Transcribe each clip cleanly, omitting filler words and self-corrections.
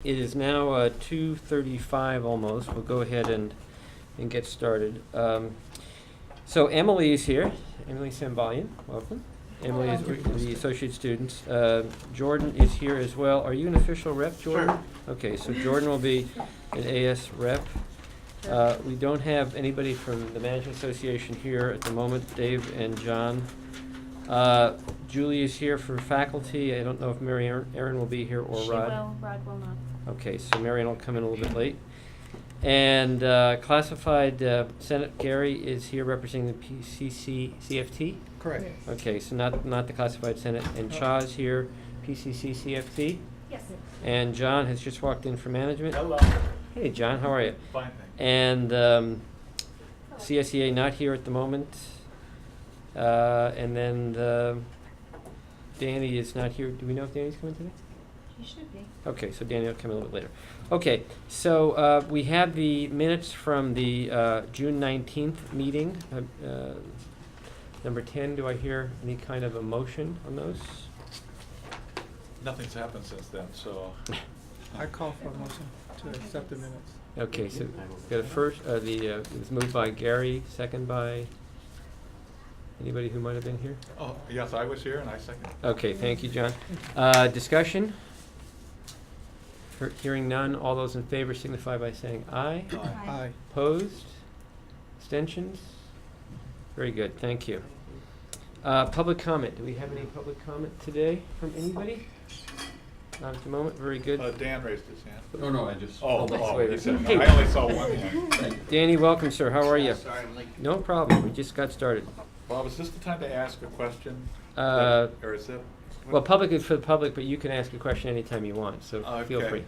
It is now 2:35 almost. We'll go ahead and get started. So Emily is here. Emily Sambalian, welcome. Emily is the associate students. Jordan is here as well. Are you an official rep, Jordan? Sure. Okay, so Jordan will be an AS rep. We don't have anybody from the Management Association here at the moment, Dave and John. Julie is here for faculty. I don't know if Mary Erin will be here or She Rod. will, Rod will not. Okay, so Marion will come in a little bit late. And classified Senate Gary is here representing the PCC CFT. Correct. Okay, so not the classified Senate. And Cha is here, PCC CFT. Yes. And John has just walked in for management. Hello. Hey, John, how are you? Fine, thank you. And CSEA not here at the moment. And then Danny is not here. Do we know if Danny's coming today? He should be. Okay, so Danny will come in a little bit later. Okay, so we have the minutes from the June 19th meeting. Number 10, do I hear any kind of a motion on those? Nothing's happened since then, so. I call for a motion to accept the minutes. Okay, so got a first, it was moved by Gary, second by anybody who might have been here? Oh, yes, I was here and I second. Okay, thank you, John. Discussion? Hearing none, all those in favor signify by saying aye. Aye. Opposed? Abstentions? Very good, thank you. Public comment. Do we have any public comment today from anybody? Not at the moment. Very good. Dan raised his hand. No, I just. wait. He said, Hey. no, I only saw one hand. Danny, welcome, sir. How are you? Sorry, I'm late. No problem. We just got started. Bob, is this the time to ask a question? Or is it? Well, public is for the public, but you can ask a question anytime you want, so feel Okay. free.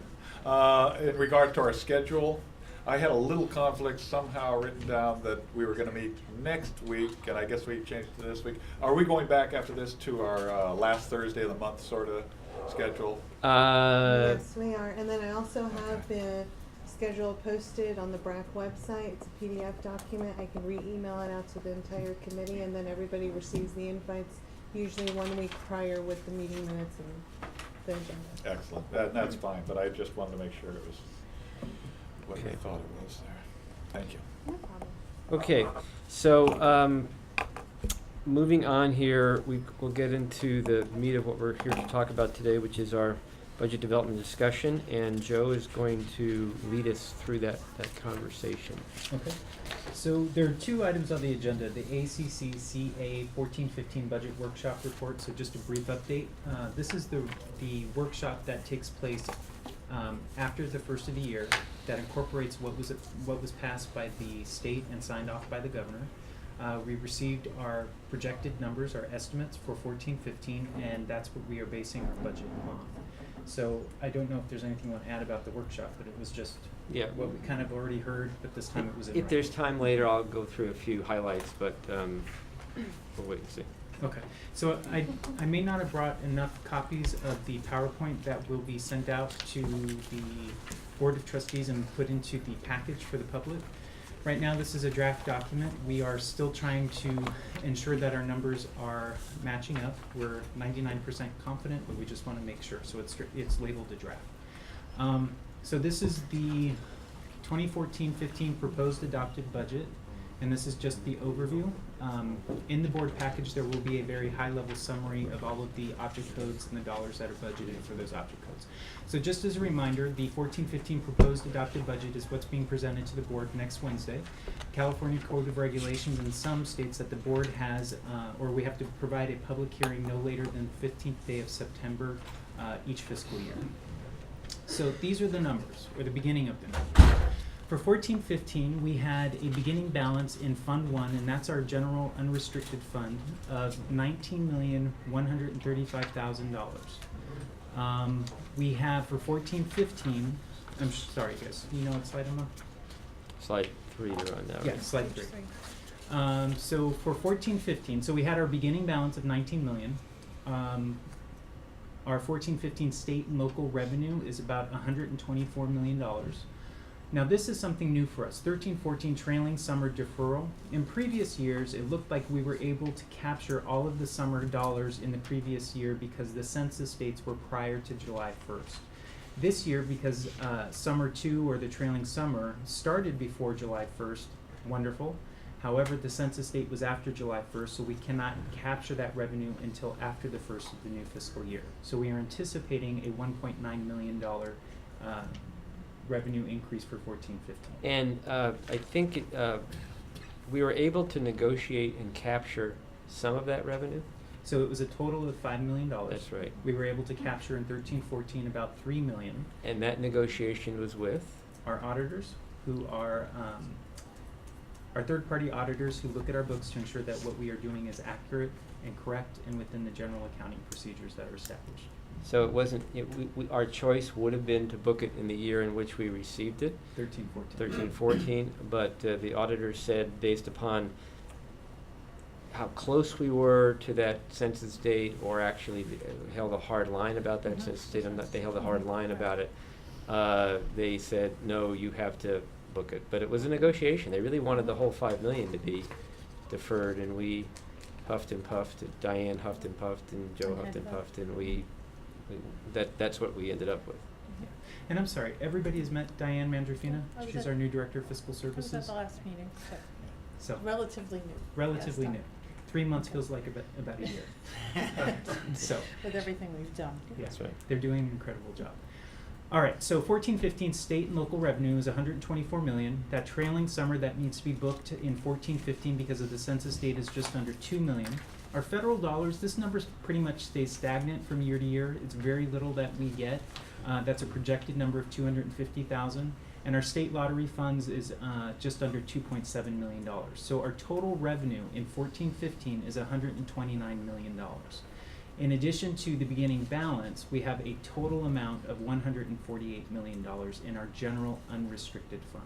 In regard to our schedule, I had a little conflict somehow written down that we were gonna meet next week, and I guess we changed it to this week. Are we going back after this to our last Thursday of the month sort of schedule? Yes, we are. And then I also have the schedule posted on the Brac website. It's a PDF document. I can re-email it out to the entire committee, and then everybody receives the invites usually 1 week prior with the meeting minutes and the agenda. Excellent. That's fine, but I just wanted to make sure it was what I Okay. thought it was there. Thank you. No problem. Okay, so moving on here, we'll get into the meat of what we're here to talk about today, which is our budget development discussion, and Joe is going to lead us through that conversation. Okay, so there are two items on the agenda, the ACCCA 14-15 budget workshop report, so just a brief update. This is the workshop that takes place after the first of the year that incorporates what was passed by the state and signed off by the governor. We received our projected numbers, our estimates for 14-15, and that's what we are basing our budget on. So I don't know if there's anything you want to add about the workshop, but it was just what we kind of already heard, but this time it was in If there's writing. time later, I'll go through a few highlights, but we'll wait and see. Okay, so I may not have brought enough copies of the PowerPoint that will be sent out to the Board of Trustees and put into the package for the public. Right now, this is a draft document. We are still trying to ensure that our numbers are matching up. We're 99% confident, but we just want to make sure, so it's labeled a draft. So this is the 2014-15 proposed adopted budget, and this is just the overview. In the board package, there will be a very high-level summary of all of the object codes and the dollars that are budgeted for those object codes. So just as a reminder, the 14-15 proposed adopted budget is what's being presented to the board next Wednesday. California Code of Regulations in some states that the board has, or we have to provide a public hearing no later than the 15th day of September each fiscal year. So these are the numbers, or the beginning of the numbers. For 14-15, we had a beginning balance in Fund 1, and that's our general unrestricted fund, of $19,135,000. We have for 14-15, sorry guys, you know what slide I'm on? Slide 3 you're on now. Yeah, right? slide 3. So for 14-15, so we had our beginning balance of 19 million. Our 14-15 state and local revenue is about $124 million. Now this is something new for us, 13-14 trailing summer deferral. In previous years, it looked like we were able to capture all of the summer dollars in the previous year because the census dates were prior to July 1st. This year, because summer 2 or the trailing summer started before July 1st, wonderful. However, the census date was after July 1st, so we cannot capture that revenue until after the first of the new fiscal year. So we are anticipating a $1.9 million revenue increase for 14-15. And I think we were able to negotiate and capture some of that revenue. So it was a total of $5 million. That's right. We were able to capture in 13-14 about $3 million. And that negotiation was with? Our auditors, who are our third-party auditors who look at our books to ensure that what we are doing is accurate and correct and within the general accounting procedures that are established. So it wasn't, our choice would have been to book it in the year in which we received it, 13-14. 13-14, but the auditor said, based upon how close we were to that census date, or actually held a hard line about that census date, they held a hard line about it, they said, no, you have to book it. But it was a negotiation. They really wanted the whole $5 million to be deferred, and we huffed and puffed, Diane huffed and puffed, and Joe huffed and puffed, and that's what we ended up with. Yeah. And I'm sorry, everybody has met Diane Mandrofina. I was She's at- our new Director of Fiscal I was Services. at the last meeting, So, relatively new. relatively Yes, new. 3 months feels like about a year. So, with everything we've done. yeah, That's right. they're doing an incredible job. All right, so 14-15 state and local revenue is 124 million. That trailing summer that needs to be booked in 14-15 because of the census date is just under 2 million. Our federal dollars, this number pretty much stays stagnant from year to year. It's very little that we get. That's a projected number of 250,000. And our state lottery funds is just under $2.7 million. So our total revenue in 14-15 is $129 million. In addition to the beginning balance, we have a total amount of $148 million in our general unrestricted fund.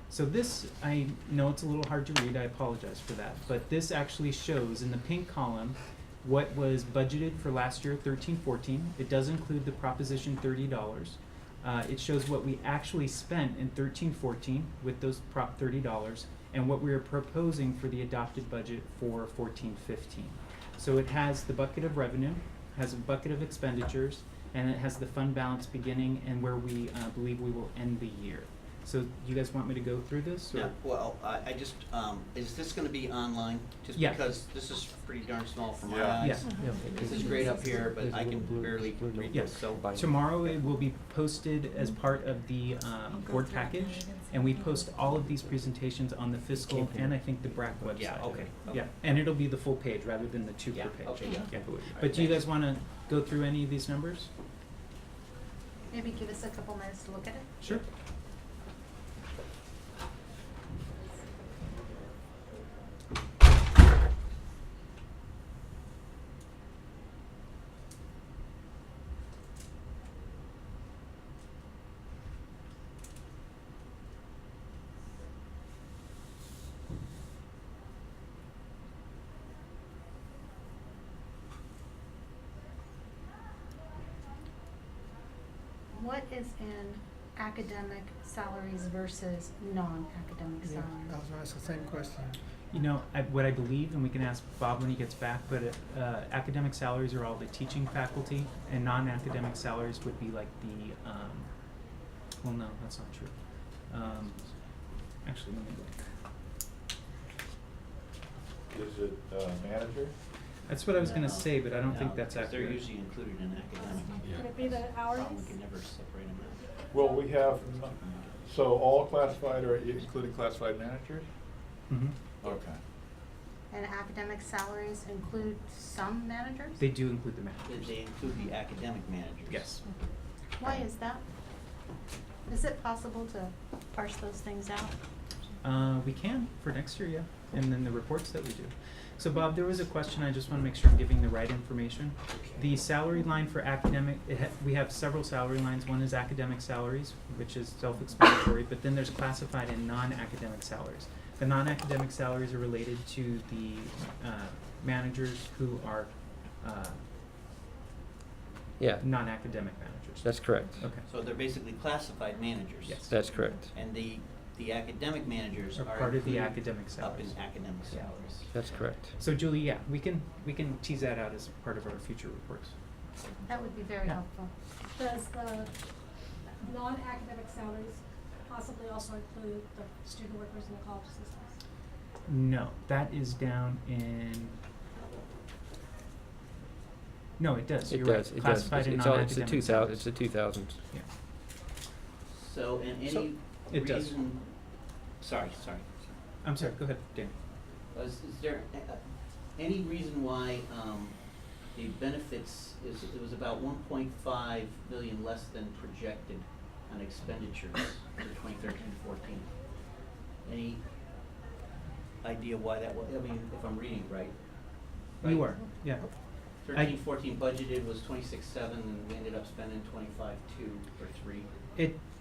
So this, I know it's a little hard to read, I apologize for that, but this actually shows in the pink column what was budgeted for last year, 13-14. It does include the Proposition $30. It shows what we actually spent in 13-14 with those Prop $30 and what we are proposing for the adopted budget for 14-15. So it has the bucket of revenue, has a bucket of expenditures, and it has the fund balance beginning and where we believe we will end the year. So you guys want me to go through this? Or? Yeah, well, I just, is this gonna be online? Just Yeah. because this is pretty darn small for my Yeah. eyes. Yeah. This is great up here, but I can barely read Yeah. this, so. Tomorrow it will be posted as part of the board package, and we post all of these presentations on the fiscal and I think the Brac website. Yeah, okay. Yeah, and it'll be the full page rather than the 2 Yeah, per page. okay, yeah. But do you guys want to go through any of these numbers? Maybe give us a couple minutes to look at it. Sure. What is in academic salaries versus non-academic Yeah, salaries? I was gonna ask the same question. You know, what I believe, and we can ask Bob when he gets back, but academic salaries are all the teaching faculty, and non-academic salaries would be like the, well, no, that's not true. Actually, let me look. Is it manager? That's what I was gonna No. say, but I don't think No, that's because accurate. they're usually included in academic. Could it be the hourlies? Problem, we can never separate them out. Well, we have, so all classified, or including classified managers? Mhm. Okay. And academic salaries include some managers? They do include the managers. They include the academic managers. Yes. Why is that? Is it possible to parse those things out? We can for next year, yeah, and then the reports that we do. So Bob, there was a question, I just wanna make sure I'm giving the right information. The salary line for academic, we have several salary lines. One is academic salaries, which is self-explanatory, but then there's classified and non-academic salaries. The non-academic salaries are related to the managers who are Yeah, non-academic managers. that's correct. Okay. So they're basically classified managers. Yes. That's correct. And the academic managers Are are part of the included academic up salaries. in academic salaries. That's correct. So Julie, yeah, we can tease that out as part of our future reports. That would be very Yeah. helpful. Does the non-academic salaries possibly also include the student workers in the college systems? No, that is down in. No, it does. It You're right. does, it does. Classified and It's the non-academic 2000, salaries. it's the 2000s. Yeah. So, and So, any it does. reason, sorry. I'm sorry. Go ahead, Dan. Is there any reason why the benefits it was about 1.5 million less than projected on expenditures for 2013-14? Any idea why that was? I mean, if I'm reading right. You are. Yeah. 13-14 budgeted was 26.7, and we ended up spending 25.2 or 3.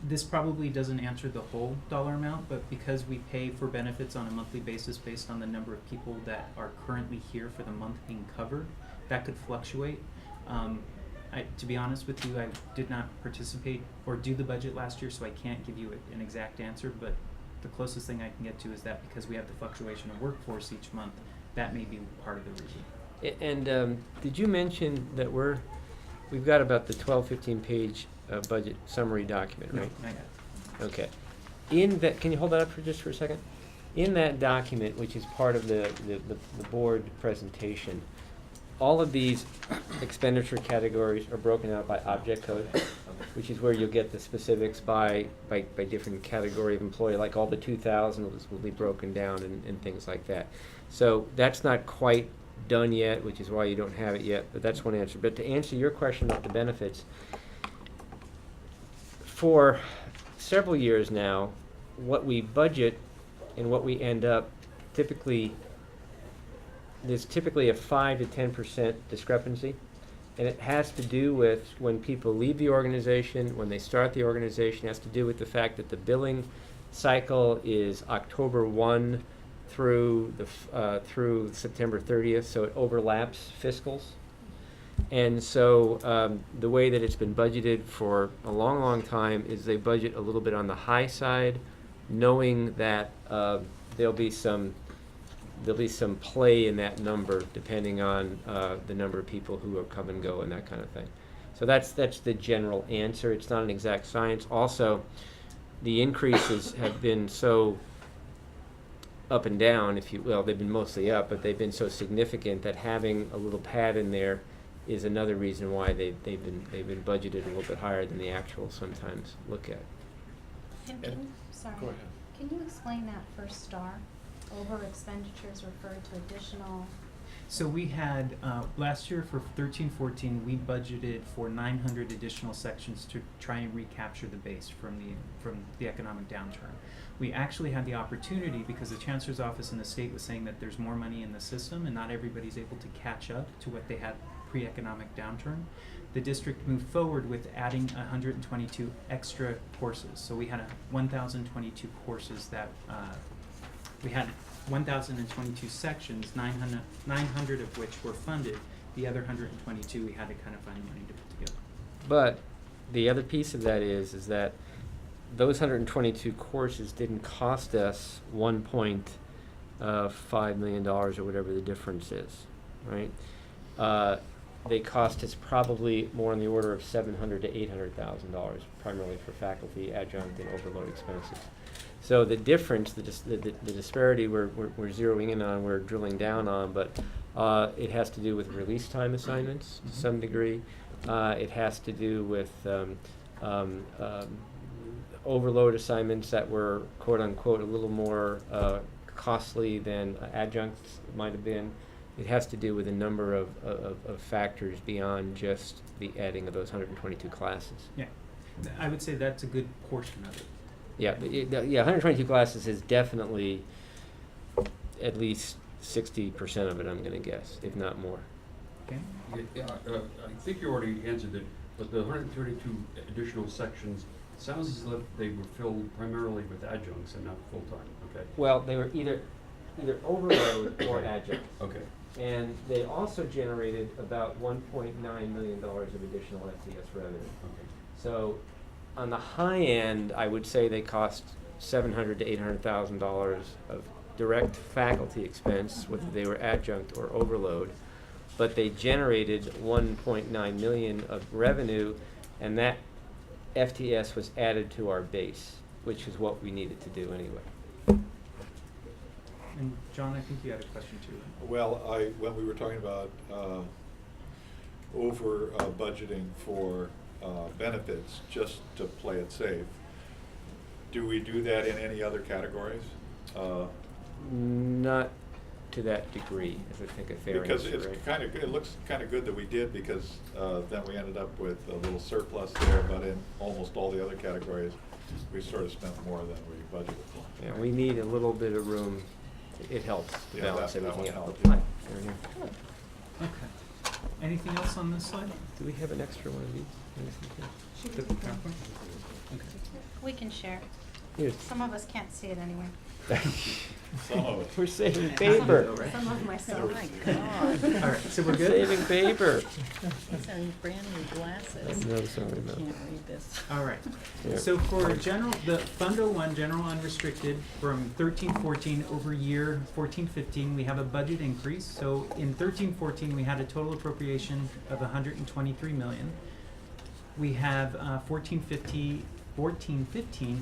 This probably doesn't answer the whole dollar amount, but because we pay for benefits on a monthly basis based on the number of people that are currently here for the month being covered, that could fluctuate. To be honest with you, I did not participate or do the budget last year, so I can't give you an exact answer, but the closest thing I can get to is that because we have the fluctuation of workforce each month, that may be part of the reason. And did you mention that we've got about the 12-15 page budget summary document, No, right? not yet. Okay. In that, can you hold that up for just for a second? In that document, which is part of the board presentation, all of these expenditure categories are broken out by object code, which is where you'll get the specifics by different category of employee, like all the 2000s will be broken down and things like that. So that's not quite done yet, which is why you don't have it yet, but that's one answer. But to answer your question about the benefits, for several years now, what we budget and what we end up there's typically a 5 to 10% discrepancy, and it has to do with when people leave the organization, when they start the organization. It has to do with the fact that the billing cycle is October 1 through September 30th, so it overlaps fiscals. And so the way that it's been budgeted for a long, long time is they budget a little bit on the high side, knowing that there'll be some play in that number depending on the number of people who come and go and that kind of thing. So that's the general answer. It's not an exact science. Also, the increases have been so up and down, if you will. They've been mostly up, but they've been so significant that having a little pad in there is another reason why they've been budgeted a little bit higher than the actual sometimes look at. Sorry. Go ahead. Can you explain that first star? Over expenditures referred to additional. So we had, last year for 13-14, we budgeted for 900 additional sections to try and recapture the base from the economic downturn. We actually had the opportunity, because the Chancellor's Office in the state was saying that there's more money in the system and not everybody's able to catch up to what they had pre-economic downturn. The district moved forward with adding 122 extra courses. So we had 1,022 courses that we had 1,022 sections, 900 of which were funded. The other 122 we had to kind of find money to put together. But the other piece of that is that those 122 courses didn't cost us $1.5 million or whatever the difference is, right? They cost us probably more in the order of $700,000 to $800,000, primarily for faculty, adjunct, and overload expenses. So the difference, the disparity we're zeroing in on, we're drilling down on, but it has to do with release time assignments to some degree. It has to do with overload assignments that were quote unquote a little more costly than adjuncts might have been. It has to do with a number of factors beyond just the adding of those 122 classes. Yeah, I would say that's a good portion of it. Yeah, 122 classes is definitely at least 60% of it, I'm going to guess, if not more. Okay. Yeah, I think you already answered it, but the 132 additional sections, it sounds as if they were filled primarily with adjuncts and not full-time, okay? Well, they were either overload or adjunct. Okay. And they also generated about $1.9 million of additional FTS revenue. Okay. So on the high end, I would say they cost $700,000 to $800,000 of direct faculty expense, whether they were adjunct or overload. but they generated 1.9 million of revenue, and that FTS was added to our base, which is what we needed to do anyway. And John, I think you had a question too. Well, when we were talking about over budgeting for benefits, just to play it safe, do we do that in any other categories? Not to that degree, I would think a fair Because answer, it's right? kind of, it looks kind of good that we did, because then we ended up with a little surplus there, but in almost all the other categories, we sort of spent more than we budgeted for. Yeah, we need a little bit of room. It helps to Yeah, balance that everything one out. helped, Fine. yeah. There we go. Okay. Anything else on this slide? Do we have an extra one of these? The PowerPoint? Okay. We can share. Here. Some of us can't see it anyway. Some of it. We're saving paper. Some of myself. Oh my God. All right, so we're good? Saving paper. These are brand new glasses. No, sorry, no. Can't read this. All right. Yeah. So for general, the Fund 01, general unrestricted, from 13-14 over year 14-15, we have a budget increase. So in 13-14, we had a total appropriation of 123 million. We have 14-15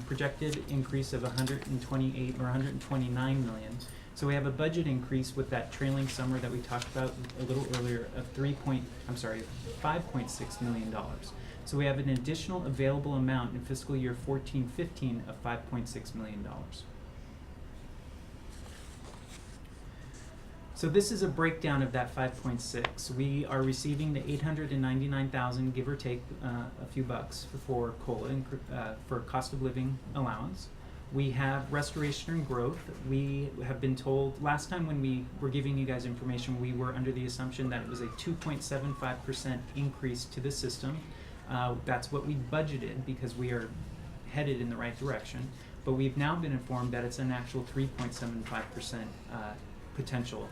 projected increase of 128 or 129 million. So we have a budget increase with that trailing summer that we talked about a little earlier of $5.6 million. So we have an additional available amount in fiscal year 14-15 of $5.6 million. So this is a breakdown of that 5.6. We are receiving the 899,000, give or take a few bucks for COLA, for cost of living allowance. We have restoration and growth. We have been told, last time when we were giving you guys information, we were under the assumption that it was a 2.75% increase to the system. That's what we budgeted because we are headed in the right direction. But we've now been informed that it's an actual 3.75% potential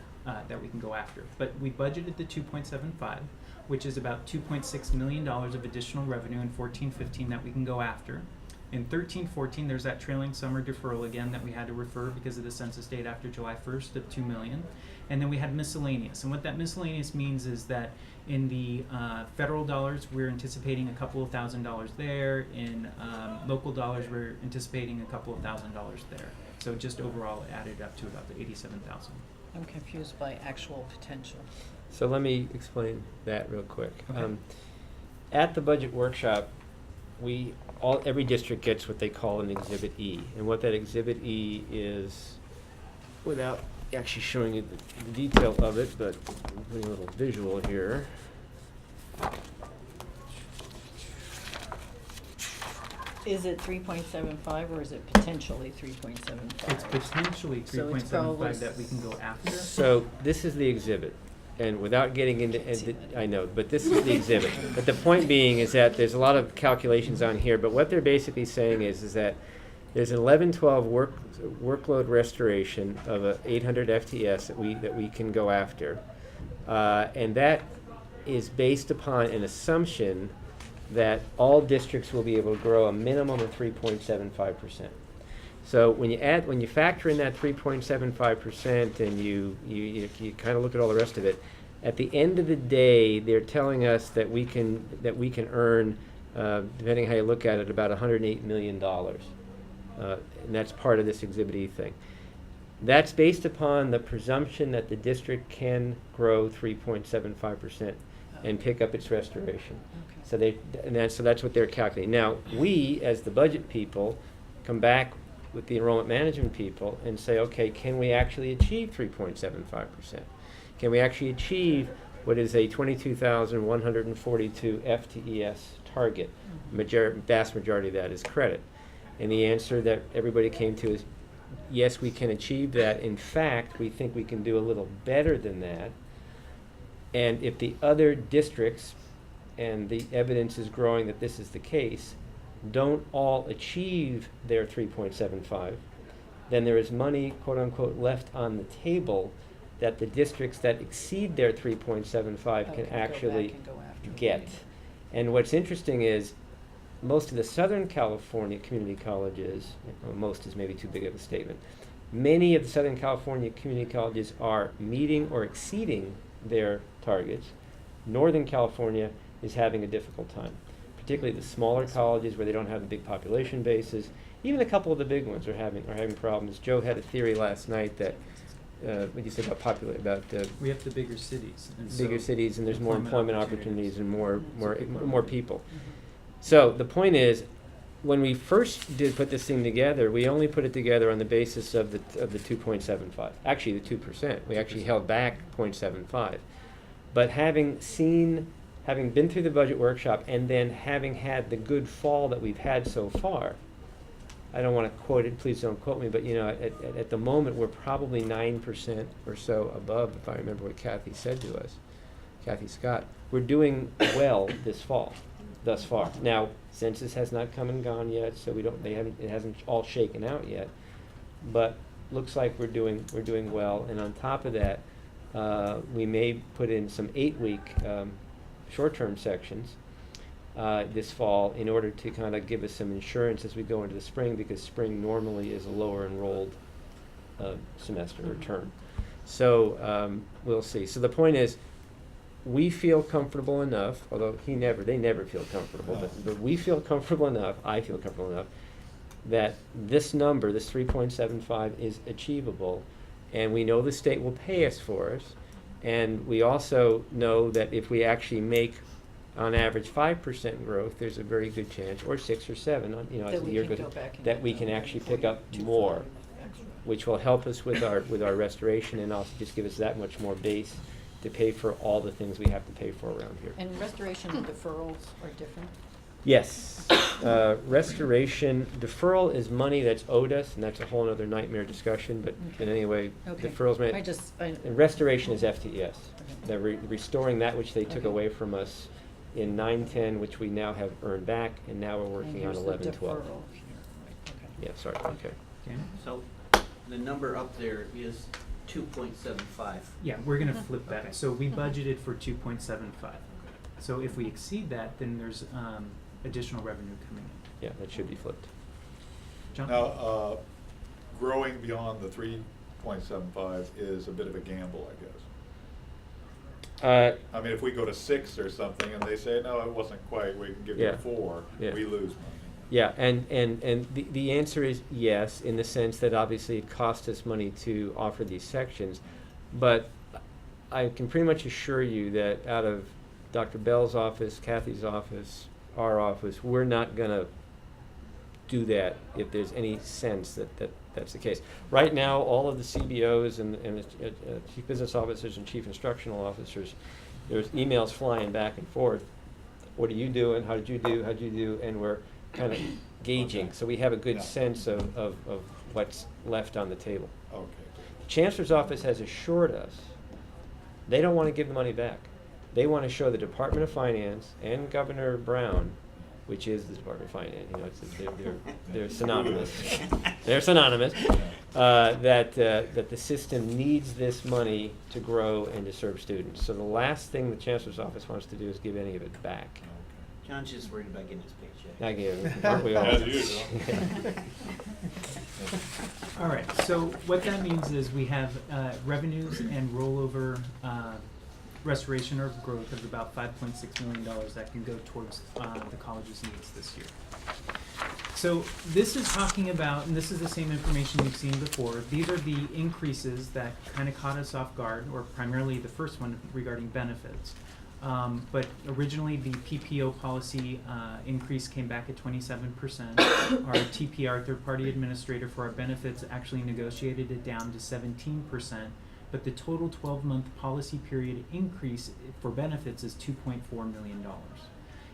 that we can go after. But we budgeted the 2.75, which is about $2.6 million of additional revenue in 14-15 that we can go after. In 13-14, there's that trailing summer deferral again that we had to refer because of the census date after July 1st of 2 million. And then we had miscellaneous. And what that miscellaneous means is that in the federal dollars, we're anticipating a couple of $1,000s there. In local dollars, we're anticipating a couple of $1,000s there. So just overall added up to about the 87,000. I'm confused by actual potential. So let me explain that real quick. Okay. At the budget workshop, every district gets what they call an Exhibit E. And what that Exhibit E is, without actually showing you the detail of it, but I'm putting a little visual here. Is it 3.75 or is it potentially 3.75? It's potentially So it's 3.75 probably that we can go after. So this is the exhibit, and without getting into, I know, but this is the exhibit. But the point being is that there's a lot of calculations on here, but what they're basically saying is that there's an 11-12 workload restoration of a 800 FTS that we can go after, and that is based upon an assumption that all districts will be able to grow a minimum of 3.75%. So when you factor in that 3.75% and you kind of look at all the rest of it, at the end of the day, they're telling us that we can earn, depending how you look at it, about $108 million, and that's part of this Exhibit E thing. That's based upon the presumption that the district can grow 3.75% and pick up its restoration. Okay. So that's what they're calculating. Now, we, as the budget people, come back with the enrollment management people and say, okay, can we actually achieve 3.75%? Can we actually achieve what is a 22,142 FTES target? Vast majority of that is credit. And the answer that everybody came to is, yes, we can achieve that. In fact, we think we can do a little better than that. And if the other districts, and the evidence is growing that this is the case, don't all achieve their 3.75, then there is money, quote unquote, left on the table that the districts that exceed their 3.75 can actually get. And what's interesting is most of the Southern California community colleges, well, most is maybe too big of a statement, many of the Southern California community colleges are meeting or exceeding their targets. Northern California is having a difficult time, particularly the smaller colleges where they don't have the big population bases. Even a couple of the big ones are having problems. Joe had a theory last night that what you said about We have the bigger cities. And bigger so cities, and there's more employment opportunities and more people. Mm-hmm. So the point is, when we first did put this thing together, we only put it together on the basis of the 2.75. Actually, the 2%. We actually held back 0.75. But having been through the budget workshop and then having had the good fall that we've had so far, I don't want to quote it, please don't quote me, but at the moment we're probably 9% or so above, if I remember what Kathy said to us, Kathy Scott. We're doing well this fall, thus far. Now, census has not come and gone yet, so it hasn't all shaken out yet, but looks like we're doing well. And on top of that, we may put in some 8-week short-term sections this fall in order to kind of give us some insurance as we go into the spring, because spring normally is a lower enrolled semester or term. So we'll see. So the point is, we feel comfortable enough, although they never feel comfortable, but we feel comfortable enough, I feel comfortable enough, that this number, this 3.75, is achievable, and we know the state will pay us for us, and we also know that if we actually make, on average, 5% growth, there's a very good chance, or 6 or 7, as the year goes, that we can actually pick up more, which will help us with our restoration, and also just give us that much more base to pay for all the things we have to pay for around here. And restoration and deferrals are different? Yes. Restoration, deferral is money that's owed us, and that's a whole other nightmare discussion, but anyway, Okay. deferrals, and restoration is FTES. They're restoring that which they took Okay. away from us in 9-10, which we now have earned back, and now we're working on 11-12. And here's the deferral here, right, okay. Yeah, sorry, okay. Okay. So the number up there is 2.75. Yeah, we're gonna flip that. So we budgeted for 2.75. So if we exceed that, then there's additional revenue coming in. Yeah, that should be flipped. John? Now, growing beyond the 3.75 is a bit of a gamble, I guess. I mean, if we go to 6 or something and they say, no, it wasn't quite, we can give you Yeah. 4, Yeah. we lose money. Yeah, and the answer is yes, in the sense that obviously it cost us money to offer these sections, but I can pretty much assure you that out of Dr. Bell's office, Kathy's office, our office, we're not gonna do that if there's any sense that that's the case. Right now, all of the CBOs and chief business officers and chief instructional officers, there's emails flying back and forth. What are you doing? How did you do? How'd you do? And we're kind of gauging, so we have a good sense of what's left on the table. Okay. The Chancellor's office has assured us they don't want to give the money back. They want to show the Department of Finance and Governor Brown, which is the Department of Finance, they're synonymous. They're synonymous. That the system needs this money to grow and to serve students. So the last thing the Chancellor's office wants to do is give any of it back. John's just worried about getting his paycheck. I give, aren't we all? As usual. All right, so what that means is we have revenues and rollover restoration or growth of about $5.6 million that can go towards the college's needs this year. So this is talking about, and this is the same information you've seen before, these are the increases that kind of caught us off guard, or primarily the first one regarding benefits. But originally the PPO policy increase came back at 27%. Our TPR, third-party administrator for our benefits, actually negotiated it down to 17%. But the total 12-month policy period increase for benefits is $2.4 million.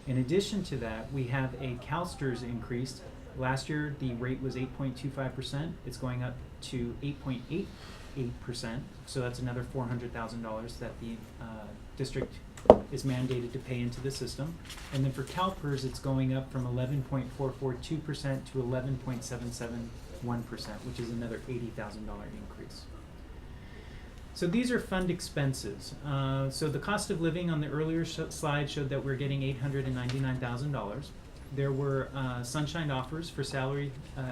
In addition to that, we have a CalSTRS increase. Last year, the rate was 8.25%. It's going up to 8.88%. So that's another $400,000 that the district is mandated to pay into the system. And then for CalPERS, it's going up from 11.442% to 11.771%, which is another $80,000 increase. So these are fund expenses. So the cost of living on the earlier slide showed that we're getting $899,000. there were sunshine offers for salary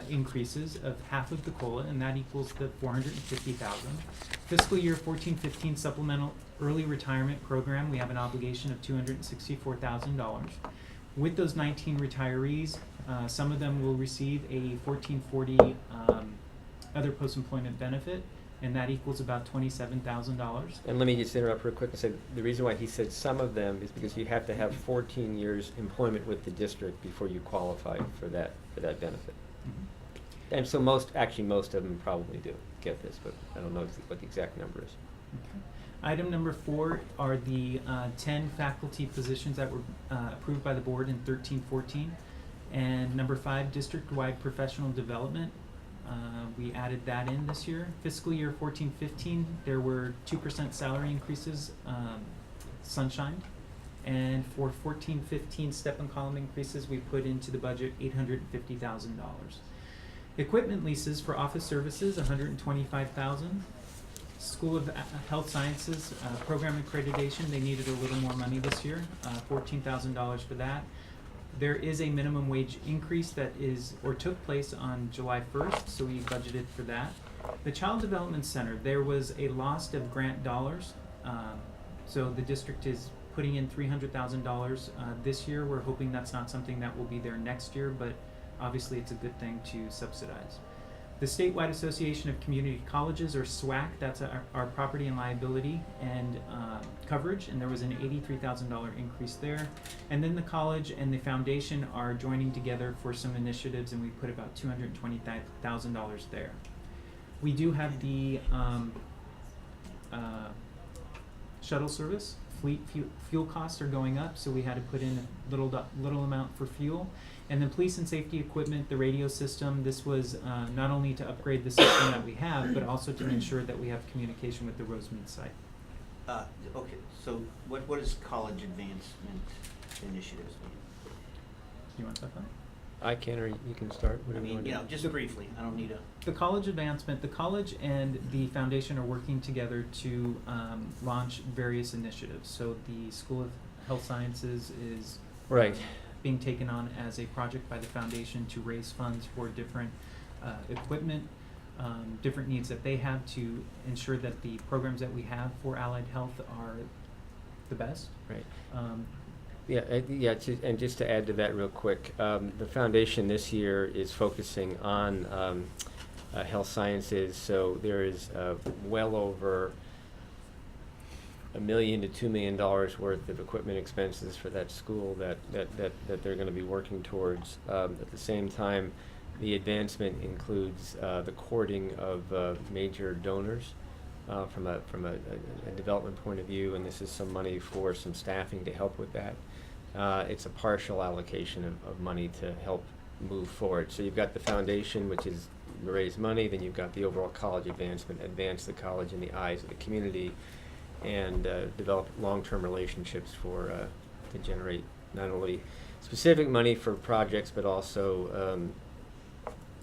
increases of half of the COLA, and that equals the $450,000. Fiscal year 14-15 supplemental early retirement program, we have an obligation of $264,000. With those 19 retirees, some of them will receive a 1440 other post-employment benefit, and that equals about $27,000. And let me just interrupt real quick and say, the reason why he said some of them is because you have to have 14 years employment with the district before you qualify for that benefit. Mhm. And so most of them probably do get this, but I don't know what the exact number is. Okay. Item number 4 are the 10 faculty positions that were approved by the board in 13-14. And number 5, district-wide professional development. We added that in this year. Fiscal year 14-15, there were 2% salary increases, sunshine. And for 14-15 step and column increases, we put into the budget $850,000. Equipment leases for office services, $125,000. School of Health Sciences program accreditation, they needed a little more money this year, $14,000 for that. There is a minimum wage increase that took place on July 1st, so we budgeted for that. The Child Development Center, there was a loss of grant dollars, so the district is putting in $300,000 this year. We're hoping that's not something that will be there next year, but obviously it's a good thing to subsidize. The Statewide Association of Community Colleges, or SWAC, that's our property and liability and coverage, and there was an $83,000 increase there. And then the college and the foundation are joining together for some initiatives, and we put about $220,000 there. We do have the shuttle service. Fleet fuel costs are going up, so we had to put in a little amount for fuel. And then police and safety equipment, the radio system, this was not only to upgrade the system that we have, but also to ensure that we have communication with the Rosemead site. Okay, so what does college advancement initiatives mean? You want that? I can, or you can start. I Whatever you mean, want to do. just briefly, I don't need a... The college advancement, the college and the foundation are working together to launch various initiatives. So the School of Health Sciences is Right. Being taken on as a project by the foundation to raise funds for different equipment, different needs that they have to ensure that the programs that we have for allied health are the best. Right. Yeah, And just to add to that real quick, the foundation this year is focusing on health sciences, so there is well over $1 million to $2 million worth of equipment expenses for that school that they're going to be working towards. At the same time, the advancement includes the courting of major donors from a development point of view, and this is some money for some staffing to help with that. It's a partial allocation of money to help move forward. So you've got the foundation, which is raise money, then you've got the overall college advancement, advance the college in the eyes of the community, and develop long-term relationships to generate not only specific money for projects, but also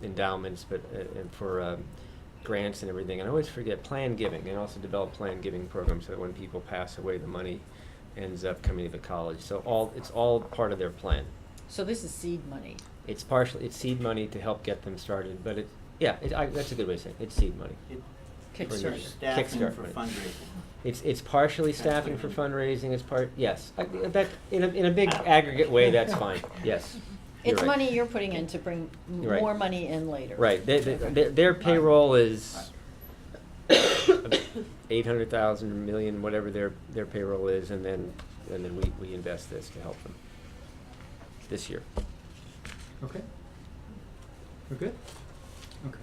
endowments, and for grants and everything. And I always forget plan giving, and also develop plan giving programs so that when people pass away, the money ends up coming to the college. So it's all part of their plan. So this is seed money. It's seed money to help get them started, but that's a good way to say it. It's seed money. Kickstarter. Staffing Kickstart for money. fundraising. It's partially staffing for fundraising. It's yes. That in a big aggregate way, that's fine. Yes. It's right. money you're putting in to bring You're right. more money in later. Right. Their payroll is 800,000 or million, whatever their payroll is, and then we invest this to help them this year. Okay. We're good? Okay.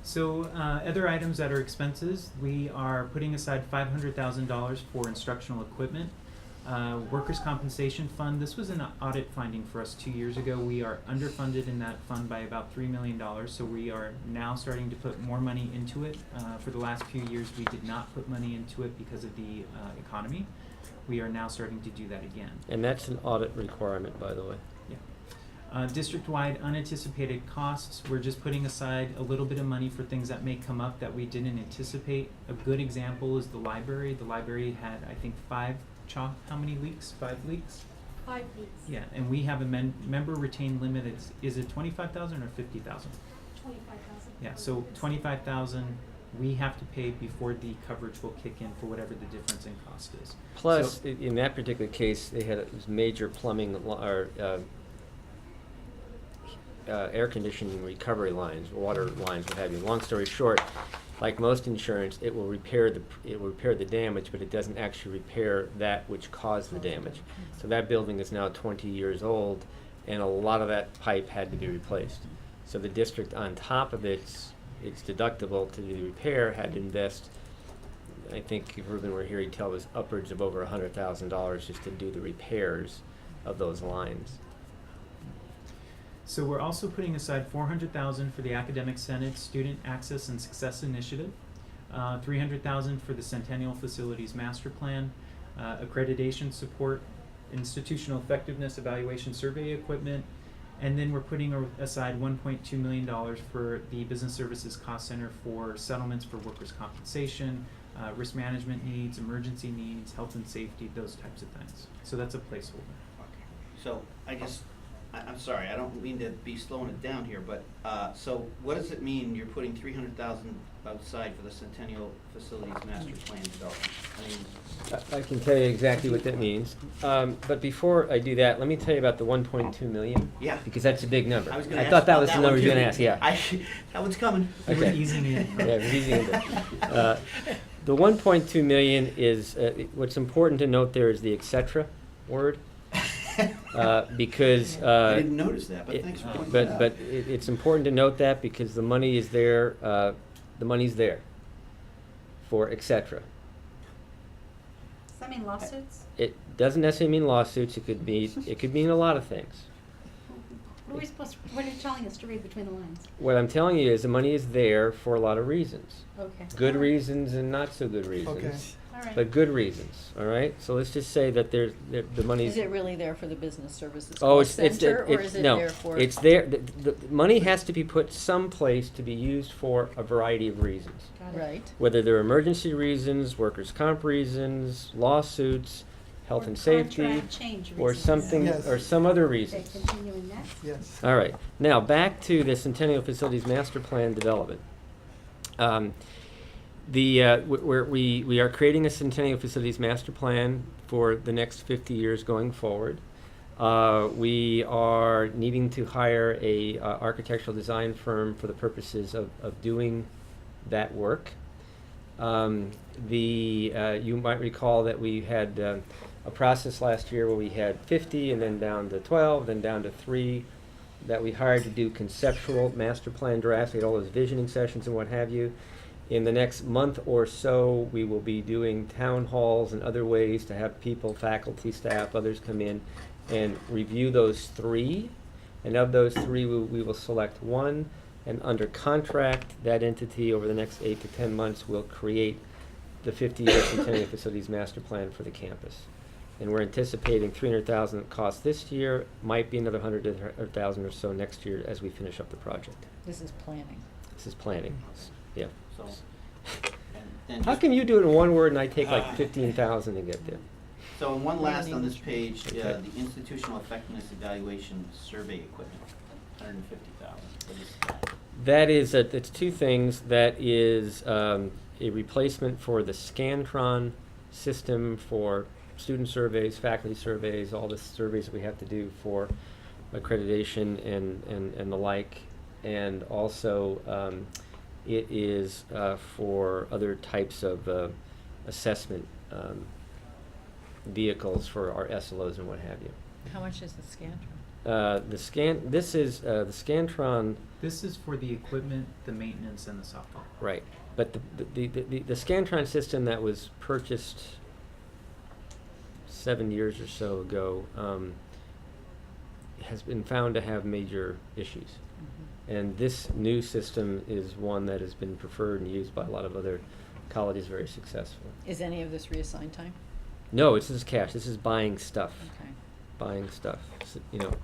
So other items that are expenses, we are putting aside $500,000 for instructional equipment. Workers' compensation fund, this was an audit finding for us 2 years ago. We are underfunded in that fund by about $3 million, so we are now starting to put more money into it. For the last few years, we did not put money into it because of the economy. We are now starting to do that again. And that's an audit requirement, by the way. Yeah. District-wide unanticipated costs, we're just putting aside a little bit of money for things that may come up that we didn't anticipate. A good example is the library. The library had, I think, 5 leaks? 5 fees. Yeah, and we have a member retained limit, is it 25,000 or 50,000? 25,000. Yeah, so 25,000 we have to pay before the coverage will kick in for whatever the difference in cost is. Plus, So- in that particular case, they had major plumbing or air conditioning recovery lines, water lines, what have you. Long story short, like most insurance, it will repair the damage, but it doesn't actually repair that which caused the damage. So that building is now 20 years old, and a lot of that pipe had to be replaced. So the district, on top of its deductible to do the repair, had to invest, I think if Ruben were here, he'd tell us upwards of over $100,000 just to do the repairs of those lines. So we're also putting aside 400,000 for the Academic Senate Student Access and Success Initiative, 300,000 for the Centennial Facilities Master Plan, accreditation support, institutional effectiveness evaluation survey equipment, and then we're putting aside $1.2 million for the Business Services Cost Center for settlements for workers' compensation, risk management needs, emergency needs, health and safety, those types of things. So that's a placeholder. So I guess, I'm sorry, I don't mean to be slowing it down here, but, so what does it mean you're putting 300,000 outside for the Centennial Facilities Master Plan development? I mean, I can tell you exactly what that means. But before I do that, let me tell you about the 1.2 million. Yeah. Because that's a big number. I was gonna ask thought that about was the that number one you were going too. to ask, yeah. That one's coming. You were Okay. easing it. Yeah, we're easing it. The 1.2 million is, what's important to note there is the et cetera word. Because I didn't notice that, but thanks for pointing that out. but it's important to note that because the money is there, the money's there for et cetera. Does that mean lawsuits? It doesn't necessarily mean lawsuits. It could mean a lot of things. What are we supposed to, what are you telling us to read between the lines? What I'm telling you is the money is there for a lot of reasons. Okay. Good All right. reasons and not so good reasons. Okay. All right. But good reasons, all right? So let's just say that the money's... Is it really there for the Business Services Oh, Cost Center, or is it no, there for? it's there, the money has to be put someplace to be used for a variety of reasons. Got it. Right. Whether they're emergency reasons, workers' comp reasons, lawsuits, health Or and safety, contract change or reasons. something, Yes. or some other Okay, reasons. continuing next. Yes. All right, now back to the Centennial Facilities Master Plan development. We are creating a Centennial Facilities Master Plan for the next 50 years going forward. We are needing to hire a architectural design firm for the purposes of doing that work. You might recall that we had a process last year where we had 50 and then down to 12, then down to 3 that we hired to do conceptual master plan drafts. We had all those visioning sessions and what have you. In the next month or so, we will be doing town halls and other ways to have people, faculty, staff, others come in and review those 3. And of those 3, we will select one, and under contract, that entity over the next 8 to 10 months will create the 50-year Centennial Facilities Master Plan for the campus. And we're anticipating $300,000 cost this year, might be another $100,000 or so next year as we finish up the project. This is planning. This is planning, yeah. So, and How just- can you do it in one word and I take like 15,000 to get there? So, and one last on this Planning. page, Okay. the institutional effectiveness evaluation survey equipment, 150,000. What is that? That is, it's 2 things. That is a replacement for the Scantron system for student surveys, faculty surveys, all the surveys that we have to do for accreditation and the like. And also, it is for other types of assessment vehicles for our SLOs and what have you. How much is the Scantron? This is the Scantron, This is for the equipment, the maintenance, and the software. right? But the Scantron system that was purchased 7 years or so ago has been found to have major issues. Mm-hmm. And this new system is one that has been preferred and used by a lot of other colleges very successfully. Is any of this reassigned time? No, this is cash. This is buying stuff. Okay. Buying stuff.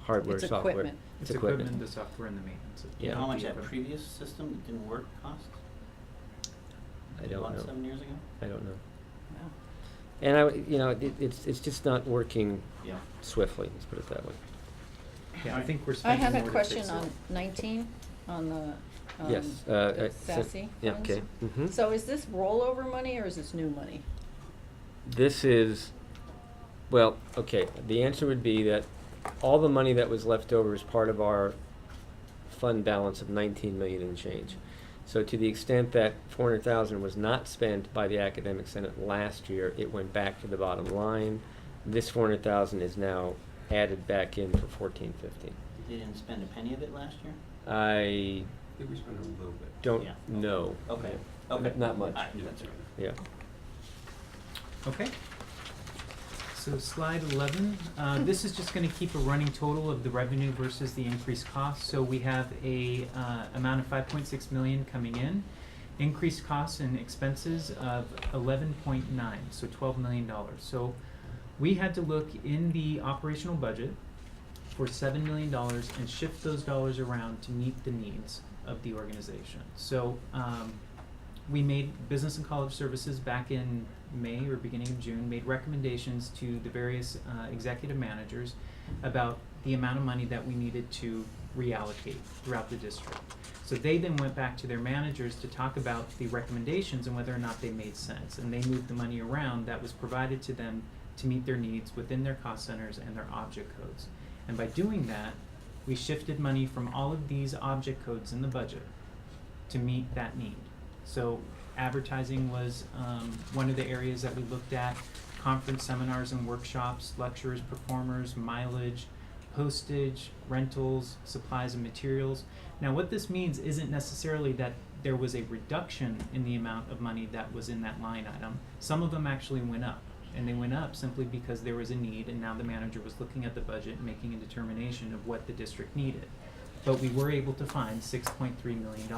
Hardware, It's software. equipment. It's equipment, the software, and the maintenance. of Yeah. How much the that equipment. previous system that didn't work cost? I don't About know. 7 years ago? I don't know. Wow. And it's just not working Yeah. swiftly, let's put it that way. Yeah, I think we're I spending have more a to question fix it. on 19, on the, Yes, the SASE yeah, funds. okay. Mhm. So is this rollover money or is this new money? This is, well, okay, the answer would be that all the money that was left over is part of our fund balance of 19 million and change. So to the extent that 400,000 was not spent by the Academic Senate last year, it went back to the bottom line. This 400,000 is now added back in for 14-15. You didn't spend a penny of it last year? I I think we spent a little bit. don't Yeah. know. Okay, Yeah. okay. Not much. All right, Yeah. that's all right. Yeah. Okay. So slide 11, this is just gonna keep a running total of the revenue versus the increased cost. So we have a amount of 5.6 million coming in, increased costs and expenses of 11.9, so $12 million. So we had to look in the operational budget for $7 million and shift those dollars around to meet the needs of the organization. So we made Business and College Services back in May or beginning of June, made recommendations to the various executive managers about the amount of money that we needed to reallocate throughout the district. So they then went back to their managers to talk about the recommendations and whether or not they made sense. And they moved the money around that was provided to them to meet their needs within their cost centers and their object codes. And by doing that, we shifted money from all of these object codes in the budget to meet that need. So advertising was one of the areas that we looked at, conference seminars and workshops, lectures, performers, mileage, postage, rentals, supplies and materials. Now what this means isn't necessarily that there was a reduction in the amount of money that was in that line item. Some of them actually went up. And they went up simply because there was a need, and now the manager was looking at the budget and making a determination of what the district needed. But we were able to find $6.3 million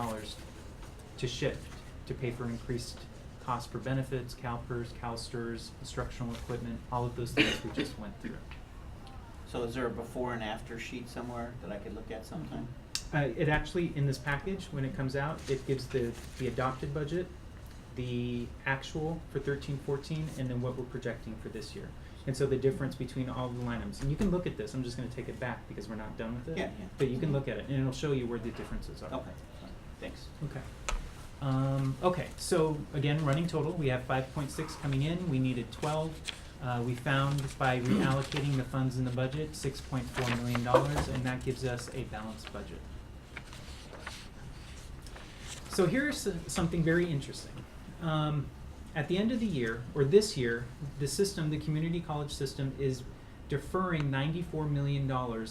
to shift, to pay for increased costs for benefits, CalPERS, CalSTRS, instructional equipment, all of those things we just went through. So is there a before and after sheet somewhere that I could look at sometime? It actually, in this package, when it comes out, it gives the adopted budget, the actual for 13-14, and then what we're projecting for this year. And so the difference between all the line items. And you can look at this. I'm just going to take it back because we're not done with it. Yeah, yeah. But you can look at it, and it'll show you where the differences are. Okay, thanks. Okay. Okay, so again, running total, we have 5.6 coming in. We needed 12. We found by reallocating the funds in the budget, $6.4 million, and that gives us a balanced budget. So here's something very interesting. At the end of the year, or this year, the system, the community college system, is deferring $94 million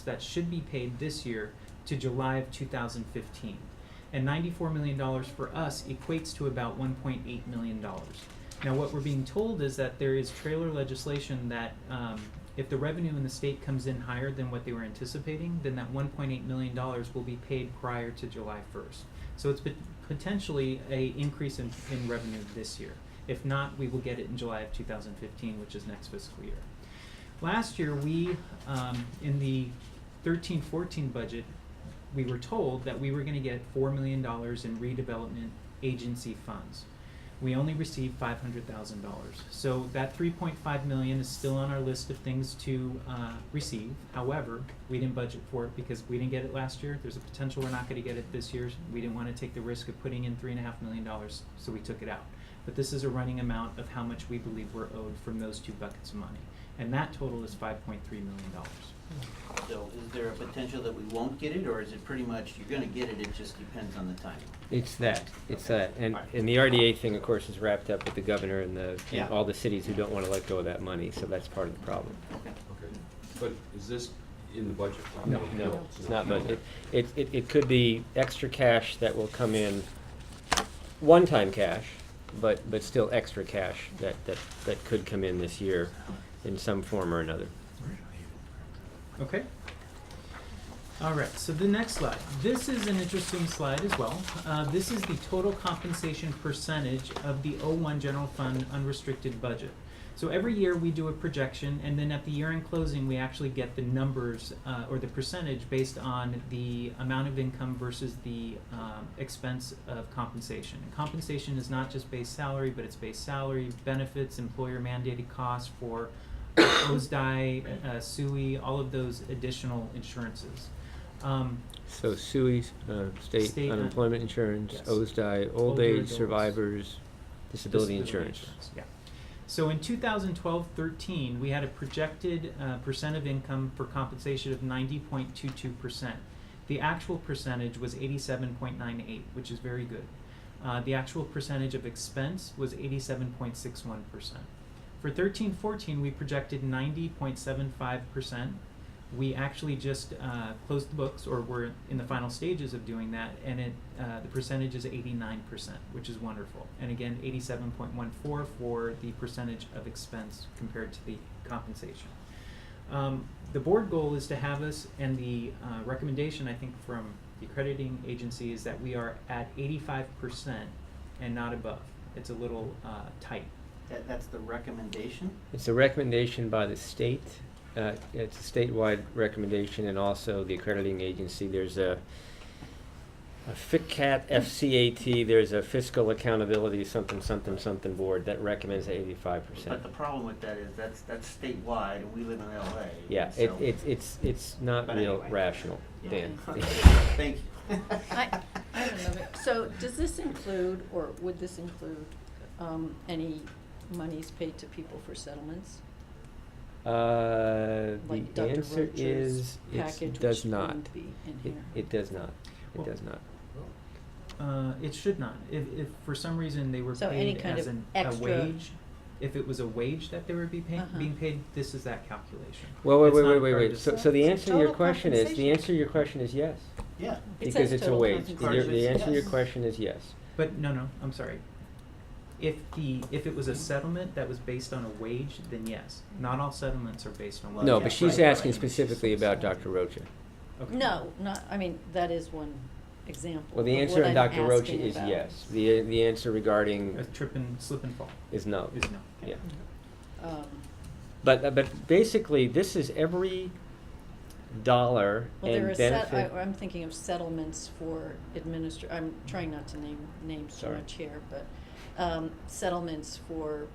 that should be paid this year to July of 2015. And $94 million for us equates to about $1.8 million. Now what we're being told is that there is trailer legislation that if the revenue in the state comes in higher than what they were anticipating, then that $1.8 million will be paid prior to July 1st. So it's potentially an increase in revenue this year. If not, we will get it in July of 2015, which is next fiscal year. Last year, we, in the 13-14 budget, we were told that we were going to get $4 million in redevelopment agency funds. We only received $500,000. So that $3.5 million is still on our list of things to receive. However, we didn't budget for it because we didn't get it last year. There's a potential we're not going to get it this year. We didn't want to take the risk of putting in $3.5 million, so we took it out. But this is a running amount of how much we believe we're owed from those two buckets of money. And that total is $5.3 million. So is there a potential that we won't get it, or is it pretty much you're gonna get it, it just depends on the timing? It's that. And Alright. the RDA thing, of course, is wrapped up with the governor and Yeah. all the cities who don't want to let go of that money. So that's part of the problem. Okay. Okay, but is this in the budget? No, it's not. But it could be extra cash that will come in, one-time cash, but still extra cash that could come in this year in some form or another. Okay. All right, so the next slide. This is an interesting slide as well. This is the total compensation percentage of the 01 general fund unrestricted budget. So every year we do a projection, and then at the year-end closing, we actually get the numbers, or the percentage based on the amount of income versus the expense of compensation. And compensation is not just base salary, but it's base salary, benefits, employer mandated costs for OSDI, SUI, all of those additional insurances. So SUI, state unemployment insurance, yes. OSDI, old Older age adults. survivors, disability insurance. Yeah. So in 2012-13, we had a projected percent of income for compensation of 90.22%. The actual percentage was 87.98, which is very good. The actual percentage of expense was 87.61%. For 13-14, we projected 90.75%. We actually just closed the books, or we're in the final stages of doing that, and the percentage is 89%, which is wonderful. And again, 87.14 for the percentage of expense compared to the compensation. The board goal is to have us, and the recommendation, I think, from the accrediting agency is that we are at 85% and not above. It's a little tight. That's the recommendation? It's a recommendation by the state. It's a statewide recommendation, and also the accrediting agency. There's a FICCAT, FCAT, there's a fiscal accountability something board that recommends 85%. But the problem with that is that's statewide, and we live in LA. Yeah, so- it's not But real anyway. rational, Yeah. Dan. Thank you. I have another, so does this include, or would this include, any monies paid to people for settlements? The Like Dr. answer Roach's is, package, it does which not. wouldn't be in It, here. it does not. It Well, does not. It should not. If for some reason they were So any paid kind as of a extra- wage, if it was a wage that they were Uh-huh. being paid, this is that calculation. Well, wait, It's wait, not wait, wait, part of wait. the So the It's answer to your total question is, the compensation. answer to your question is yes. Yeah. It Because says it's a total wage. The compensation. answer to your Yes. question is yes. But no, I'm sorry. If it was a settlement that was based on a wage, then yes. Not all settlements are based on Well, No, yeah, but she's right, asking right. specifically about Dr. Rocha. Okay. No, not, I mean, that is one example. Well, the of answer what on I'm Dr. Rocha asking is about. yes. The answer regarding A slip and fall is no. is no. Yeah. Um, But basically, this is every dollar Well, there and are benefit. I'm thinking of settlements for I'm trying not to name names too Sorry. much here, but, settlements for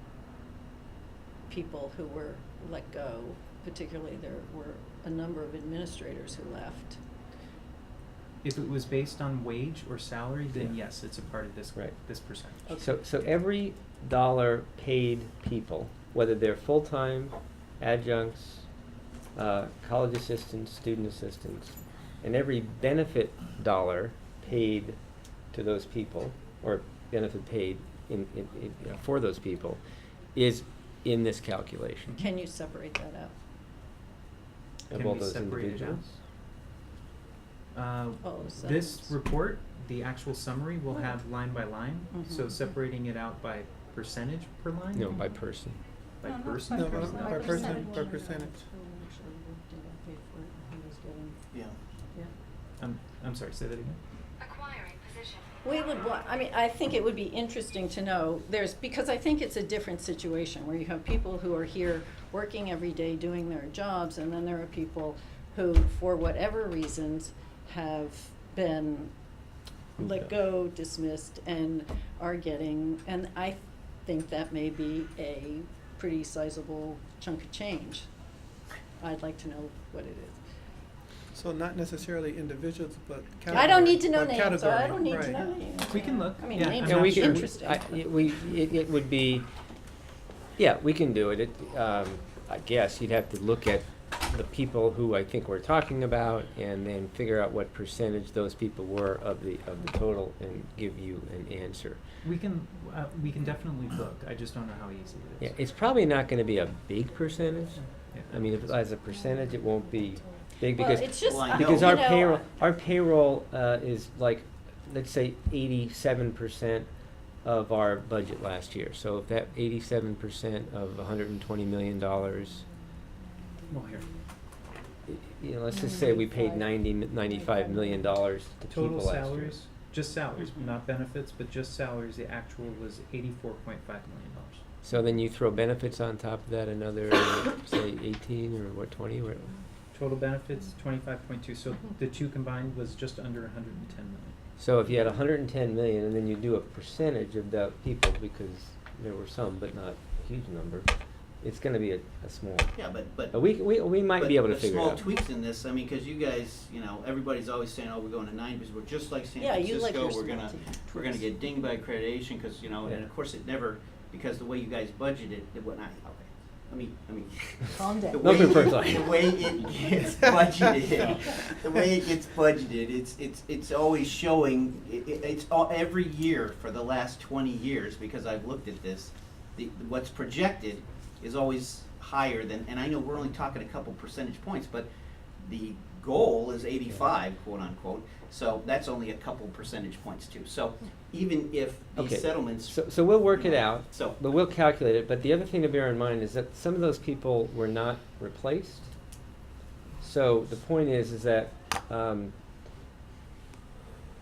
people who were let go, particularly there were a number of administrators who left. If it was based on wage or salary, then Yeah. yes, it's a part of this Right. this percentage. Okay. So every dollar paid people, whether they're full-time, adjuncts, college assistants, student assistants, and every benefit dollar paid to those people, or benefit paid for those people, is in this calculation Can you separate that out? of Can all we those separate it individuals. All of This settlements. report, the actual summary, will have line by line. So Mhm. separating it out by percentage per line. No, by person. By No, not person. by No, person, by by person, percentage. by percentage. Yeah. I'm sorry. Say that again. We would want, I mean, I think it would be interesting to know, because I think it's a different situation where you have people who are here working every day doing their jobs, and then there are people who, for whatever reasons, have been let go, dismissed, and are getting, and I think that may be a pretty sizable chunk of change. I'd like to know what it is. So not necessarily individuals, but category. I don't need to know but names, so I category, don't need to right. know names. We can look. I mean, Yeah, names I'm And are we not can, sure. interesting. it would be, yeah, we can do it. I guess you'd have to look at the people who I think we're talking about, and then figure out what percentage those people were of the total, and give you an answer. We can definitely look. I just don't know how easy it Yeah, is. it's probably not gonna be a big percentage. Yeah. I mean, if as a percentage, it won't be big, Well, because it's just, Well, I because know. our payroll is like, let's say 87% of our budget last year. So if that 87% of $120 million, Well, here. let's just say we paid $95 million to Total people last year. salaries, just salaries, Mhm. not benefits, but just salaries. The actual was $84.5 million. So then you throw benefits on top of that, another, say, 18 or what, 20? What? Total benefits, 25.2, so the two combined was just under 110 million. So if you had 110 million, and then you do a percentage of the people, because there were some, but not a huge number, it's gonna be a small. Yeah, but. But we might be able to but figure it out. small tweaks in this, I mean, cause you guys, you know, everybody's always saying, oh, we're going to 9%, we're just like San Yeah, you Francisco, like your we're gonna, small we're gonna get dinged by accreditation, cause, you know, and Yeah. of course it never, because the way you guys budgeted, it would not, okay. I mean, Calm down. the No way, personal. the way it gets budgeted, the way it gets budgeted, it's always showing, it's all, every year for the last 20 years, because I've looked at this, what's projected is always higher than, and I know we're only talking a couple percentage points, but the goal is 85, quote unquote, so that's only a couple percentage points too. So even if Okay. these settlements. So we'll work you it know, out, So. but we'll calculate it. But the other thing to bear in mind is that some of those people were not replaced. So the point is that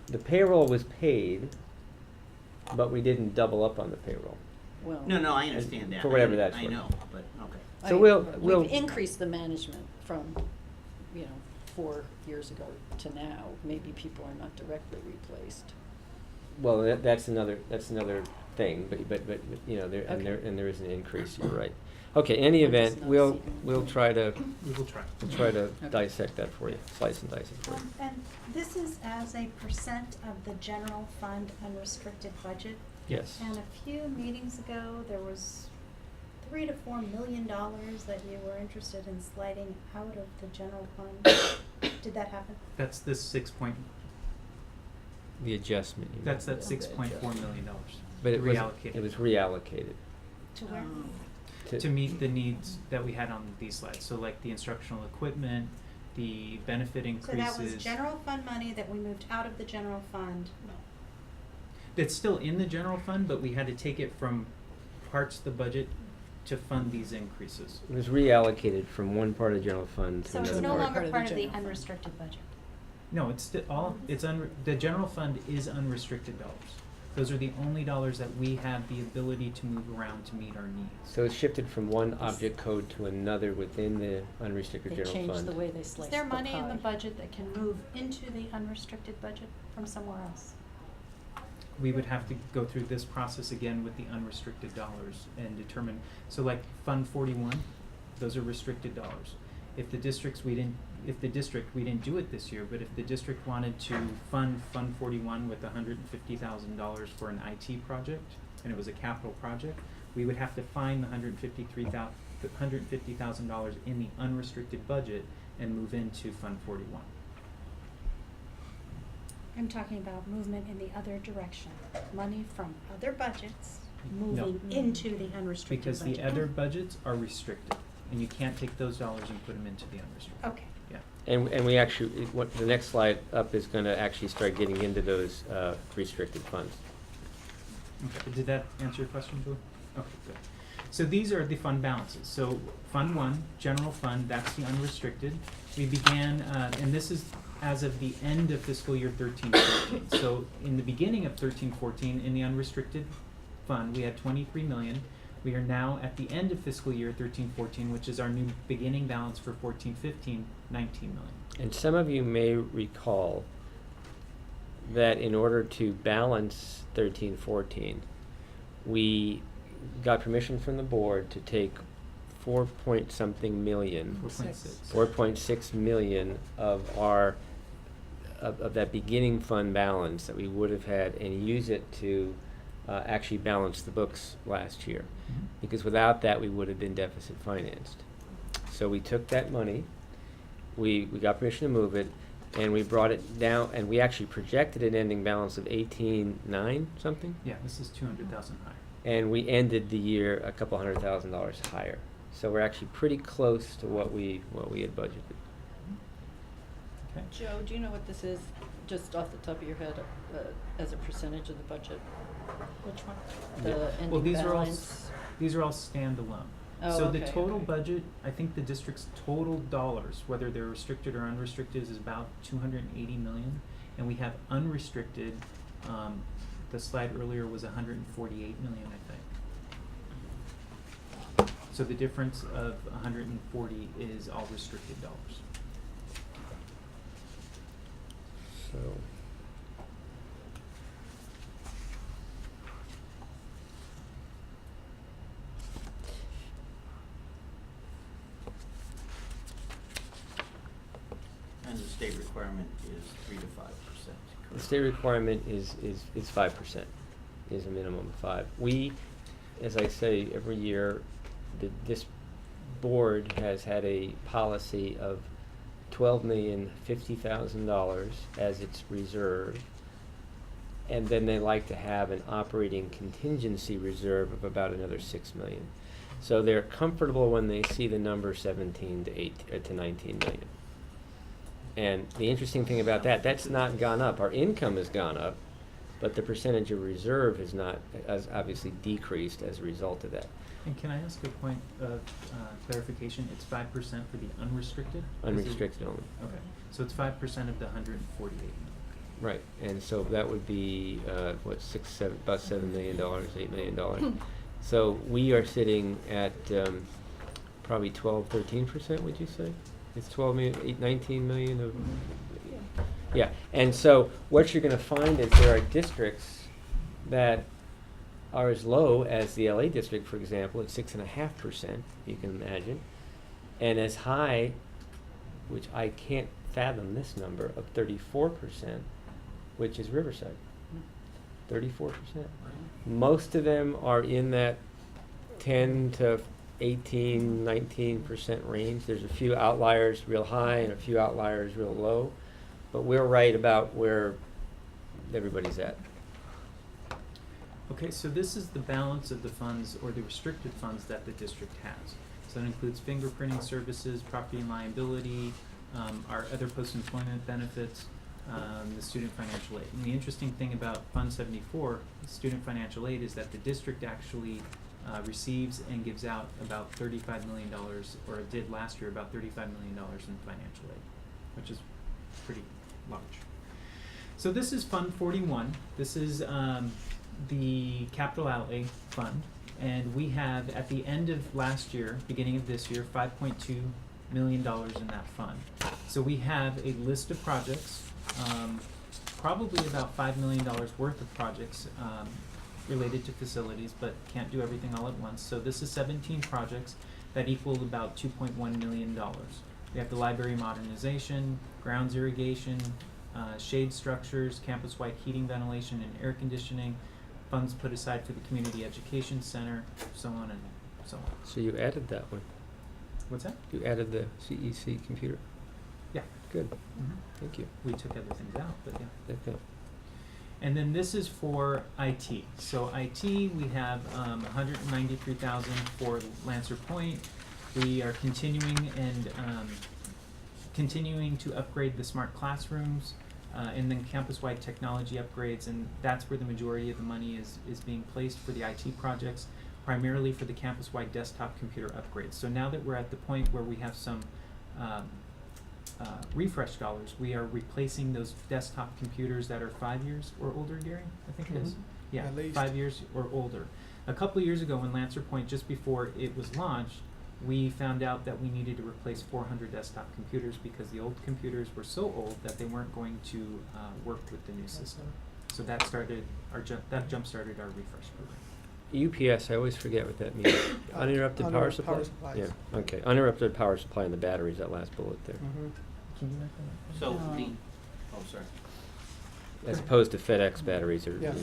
the payroll was paid, but we didn't double up on the payroll. Well, No, I understand that. For whatever that's I worth. know, but, okay. So we'll We've increased the management from, 4 years ago to now. Maybe people are not directly replaced. Well, that's another thing, but you know, there Okay. and there is an increase. You're right. Okay. In any I'm just event, not we'll seeing- try to We will try. to dissect that for you, slice and dice it for you. And this is as a percent of the general fund unrestricted budget. Yes. And a few meetings ago, there was $3 to $4 million that you were interested in sliding out of the general fund. Did that happen? That's the 6 point, The adjustment. You that's mean. that $6.4 million. But it was reallocated. It was reallocated. To where? To meet the needs that we had on these slides, so like the instructional equipment, the benefit So increases. that was general fund money that we moved out of the general fund. It's still in the general fund, but we had to take it from parts of the budget to fund these increases. It was reallocated from one part of the general fund to So another it's no part. longer Part of the part of the general fund. unrestricted budget. No, it's the general fund is unrestricted dollars. Those are the only dollars that we have the ability to move around to meet our needs. So it's shifted from one object code to another within the unrestricted They general fund. changed the way they sliced Is the there money in the pie. budget that can move into the unrestricted budget from somewhere else? We would have to go through this process again with the unrestricted dollars and determine, so like Fund 41, those are restricted dollars. If the district, we didn't do it this year, but if the district wanted to fund Fund 41 with $150,000 for an IT project, and it was a capital project, we would have to find the $150,000 in the unrestricted budget and move into Fund 41. I'm talking about movement in the other direction, money from other budgets No. moving into the unrestricted Because budget. the other budgets are restricted, and you can't take those dollars and put them into the unrestricted. Okay. Yeah. And we actually, what the next slide up is going to actually start getting into those restricted funds. Okay, did that answer your question, Julie? Okay, good. So these are the fund balances. So Fund 1, general fund, that's the unrestricted. We began, and this is as of the end of fiscal year 13-14. So in the beginning of 13-14, in the unrestricted fund, we had 23 million. We are now at the end of fiscal year 13-14, which is our new beginning balance for 14-15, 19 million. And some of you may recall that in order to balance 13-14, we got permission from the board to take 4-point-something million, 4.6 million of our of that beginning fund balance that we would have had and use it to actually balance the books last year. Mhm. Because without that, we would have been deficit financed. So we took that money, we got permission to move it, and we brought it down, and we actually projected an ending balance of 18.9 something, Yeah, this is 200,000 higher. and we ended the year a couple $100,000 higher. So we're actually pretty close to what we had budgeted. Okay. Joe, do you know what this is, just off the top of your head, as a percentage of the budget? Which one? The Yeah. Well, ending these are all balance? these are all standalone. Oh, So the okay, total okay. budget, I think the district's total dollars, whether they're restricted or unrestricted, is about 280 million, and we have unrestricted. The slide earlier was 148 million, I think. So the difference of 140 is all restricted dollars. So. And the state requirement is 3 to 5%. The correct? state requirement is 5%, is a minimum of 5. We, as I say every year, this board has had a policy of $12,050,000 as its reserve, and then they like to have an operating contingency reserve of about another $6 million. So they're comfortable when they see the number 17 to 19 million. And the interesting thing about that, that's not gone up. Our income has gone up, but the percentage of reserve has obviously decreased as a result of that. And can I ask a point of clarification? It's 5% for the unrestricted? Unrestricted only. Okay, so it's 5% of the 148 million. Right, and so that would be, about $7 million, $8 million. So we are sitting at probably 12, 13%, would you say? It's 12 million, 19 million of, yeah. And so what you're gonna find is there are districts that are as low as the LA district, for example, at 6.5%, you can imagine, and as high, which I can't fathom this number, of 34%, which is Riverside. 34%. Most of them are in that 10 to 18, 19% range. There's a few outliers real high and a few outliers real low, but we're right about where everybody's at. Okay, so this is the balance of the funds or the restricted funds that the district has. So that includes fingerprinting services, property and liability, our other post-employment benefits, the student financial aid. And the interesting thing about Fund 74, student financial aid, is that the district actually receives and gives out about $35 million, or it did last year, about $35 million in financial aid, which is pretty large. So this is Fund 41. This is the capital outlay fund, and we have, at the end of last year, beginning of this year, $5.2 million in that fund. So we have a list of projects, probably about $5 million worth of projects related to facilities, but can't do everything all at once. So this is 17 projects that equal about $2.1 million. We have the library modernization, grounds irrigation, shade structures, campus-wide heating, ventilation, and air conditioning, funds put aside for the community education center, so on and so on. So you added that one. What's that? You added the CEC computer. Yeah. Good. Mm-hmm. Thank you. We took other things out, but yeah. Okay. And then this is for IT. So IT, we have $193,000 for Lancer Point. We are continuing to upgrade the smart classrooms, and then campus-wide technology upgrades, and that's where the majority of the money is being placed for the IT projects, primarily for the campus-wide desktop computer upgrades. So now that we're at the point where we have some refresh dollars, we are replacing those desktop computers that are 5 years or older, Gary, I think it is? Yeah, At least. 5 years or older. A couple of years ago when Lancer Point, just before it was launched, we found out that we needed to replace 400 desktop computers because the old computers were so old that they weren't going to work with the new system. So that started jump-started our refresh program. UPS, I always forget what that means. Uninterrupted power Uninterrupted supply? power supplies. Yeah, okay. Uninterrupted power supply and the batteries, that last bullet there. Mhm. Can you make that? So the, oh, sorry. As opposed to FedEx batteries or. Yes.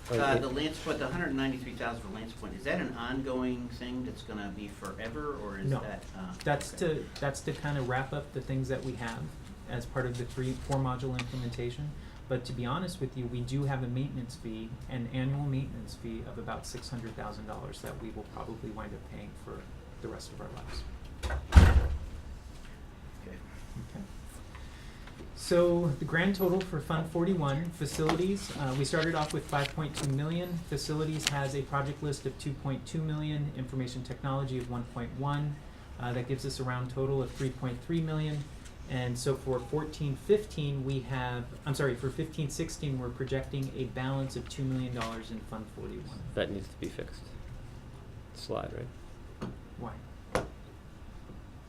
The Lance Point, the 193,000 for Lance Point, is that an ongoing thing that's gonna be forever, or is No. that, That's okay. to kind of wrap up the things that we have as part of the 4-module implementation. But to be honest with you, we do have a maintenance fee, an annual maintenance fee of about $600,000 that we will probably wind up paying for the rest of our lives. Okay. Okay. So the grand total for Fund 41, facilities, we started off with 5.2 million. Facilities has a project list of 2.2 million, information technology of 1.1. That gives us a round total of 3.3 million. And so for 14-15, we have, for 15-16, we're projecting a balance of $2 million in Fund 41. That needs to be fixed. slide, right? Why?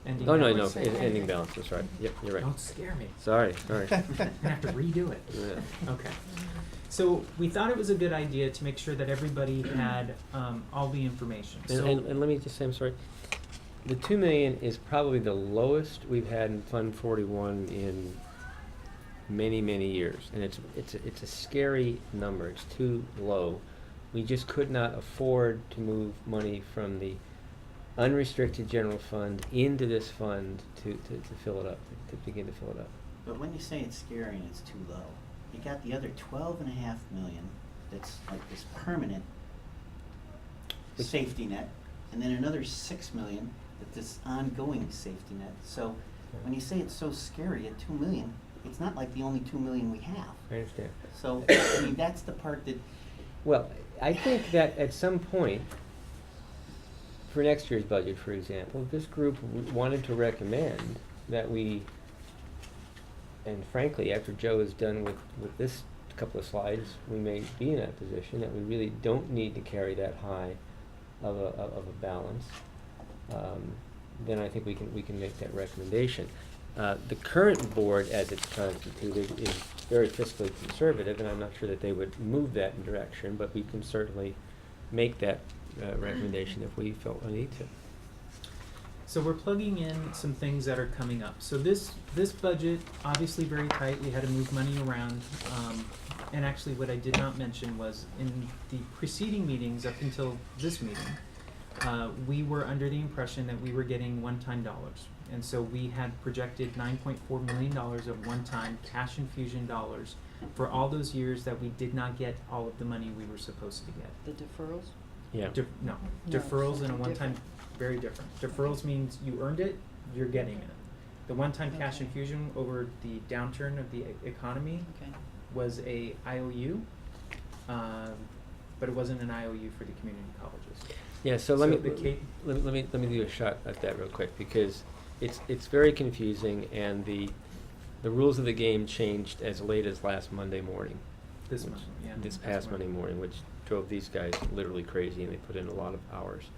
Ending Oh, no, balance? ending balance, that's right. Yep, you're right. Don't scare me. Sorry. I'm gonna have to redo it. Yeah. Okay. So we thought it was a good idea to make sure that everybody had all the information. So And let me just say, I'm sorry, the 2 million is probably the lowest we've had in Fund 41 in many, many years. And it's a scary number, it's too low. We just could not afford to move money from the unrestricted general fund into this fund to fill it up, to begin to fill it up. But when you say it's scary and it's too low, you got the other 12.5 million that's like this permanent Which- safety net, and then another 6 million that's this ongoing safety net. So when you say it's so scary at 2 million, it's not like the only 2 million we have. I understand. So, I mean, that's the part that, Well, I think that at some point, for next year's budget, for example, this group wanted to recommend that we, and frankly, after Joe is done with this couple of slides, we may be in that position that we really don't need to carry that high of a balance. Then I think we can make that recommendation. The current board, as it's constituted, is very fiscally conservative, and I'm not sure that they would move that direction, but we can certainly make that recommendation if we felt a need to. So we're plugging in some things that are coming up. So this budget, obviously very tight, we had to move money around. And actually what I did not mention was in the preceding meetings up until this meeting, we were under the impression that we were getting one-time dollars. And so we had projected $9.4 million of one-time cash infusion dollars for all those years that we did not get all of the money we were supposed to get. The deferrals? Yeah. No, No, deferrals and a something one-time, very different. Deferrals means you earned it, you're getting it. The one-time cash Okay. infusion over the downturn of the economy Okay. was a IOU, but it wasn't an IOU for the community colleges. Yeah, so So let me the let me do a shot at that real quick, because it's very confusing, and the rules of the game changed as late as last Monday morning. This which- month, yeah. This last past Monday morning, which drove these guys literally crazy, and they put in a lot of hours.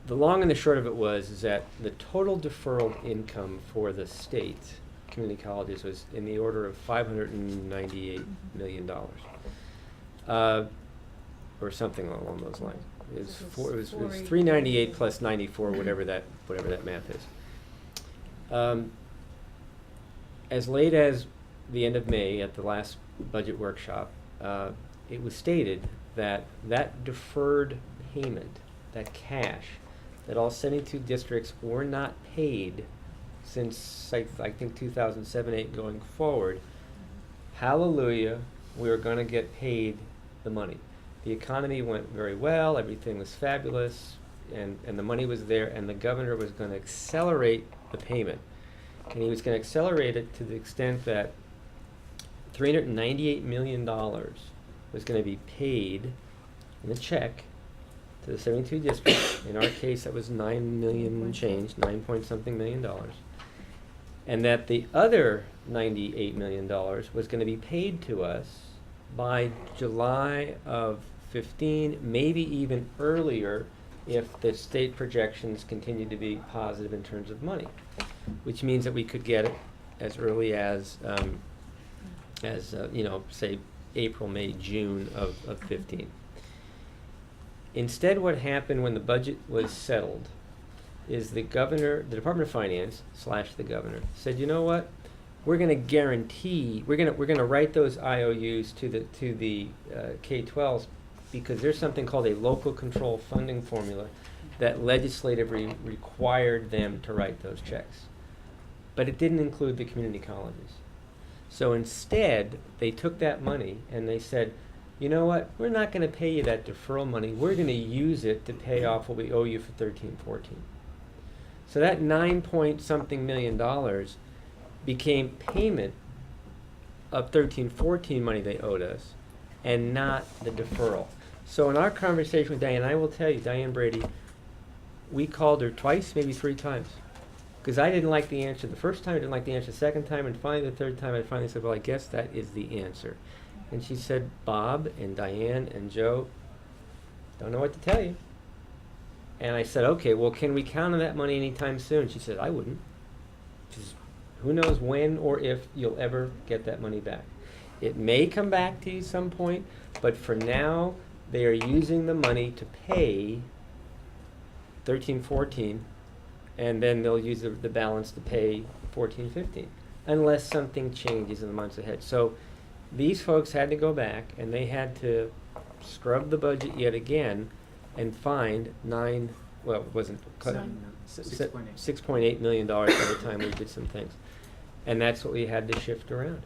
The long and the short of it is that the total deferred income for the state community colleges was in the order of $598 million, or something along those lines. It was 398 plus 94, whatever that math is. As late as the end of May, at the last budget workshop, it was stated that that deferred payment, that cash, that all 72 districts were not paid since I think 2007-8 going forward. Hallelujah, we were going to get paid the money. The economy went very well, everything was fabulous, and the money was there, and the governor was going to accelerate the payment. And he was going to accelerate it to the extent that $398 million was going to be paid in a check to the 72 districts. In our case, that was 9 million change, 9 point something million dollars. And that the other $98 million was going to be paid to us by July of 15, maybe even earlier if the state projections continue to be positive in terms of money, which means that we could get it as early as say April, May, June of 15. Instead, what happened when the budget was settled is the Department of Finance / the governor said, you know what, we're going to guarantee, we're going to write those IOUs to the K-12s, because there's something called a local control funding formula that legislatively required them to write those checks. But it didn't include the community colleges. So instead, they took that money and they said, you know what, we're not going to pay you that deferral money. We're going to use it to pay off what we owe you for 13-14. So that 9 point something million dollars became payment of 13-14 money they owed us, and not the deferral. So in our conversation with Diane, I will tell you, Diane Brady, we called her twice, maybe 3 times. Because I didn't like the answer the first time, I didn't like the answer the second time, and finally the third time I finally said, well, I guess that is the answer. And she said, Bob and Diane and Joe, don't know what to tell you. And I said, okay, well, can we count on that money anytime soon? She said, I wouldn't. She says, who knows when or if you'll ever get that money back. It may come back to you some point, but for now, they are using the money to pay 13, 14, and then they'll use the balance to pay 14, 15, unless something changes in the months ahead. So these folks had to go back, and they had to scrub the budget yet again and find it wasn't cut, $6.8 million by the time we did some things. And that's what we had to shift around.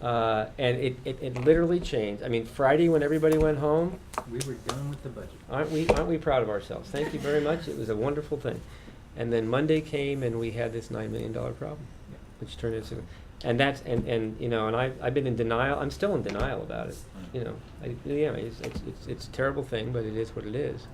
And it literally changed. I mean, Friday when everybody went home, We were done with the budget. aren't we proud of ourselves? Thank you very much. It was a wonderful thing. And then Monday came and we had this $9 million problem, Yeah. which turned into, and that's, and you know, and I've been in denial. I'm still in denial about it. You know, it's a terrible thing, but it is what it is.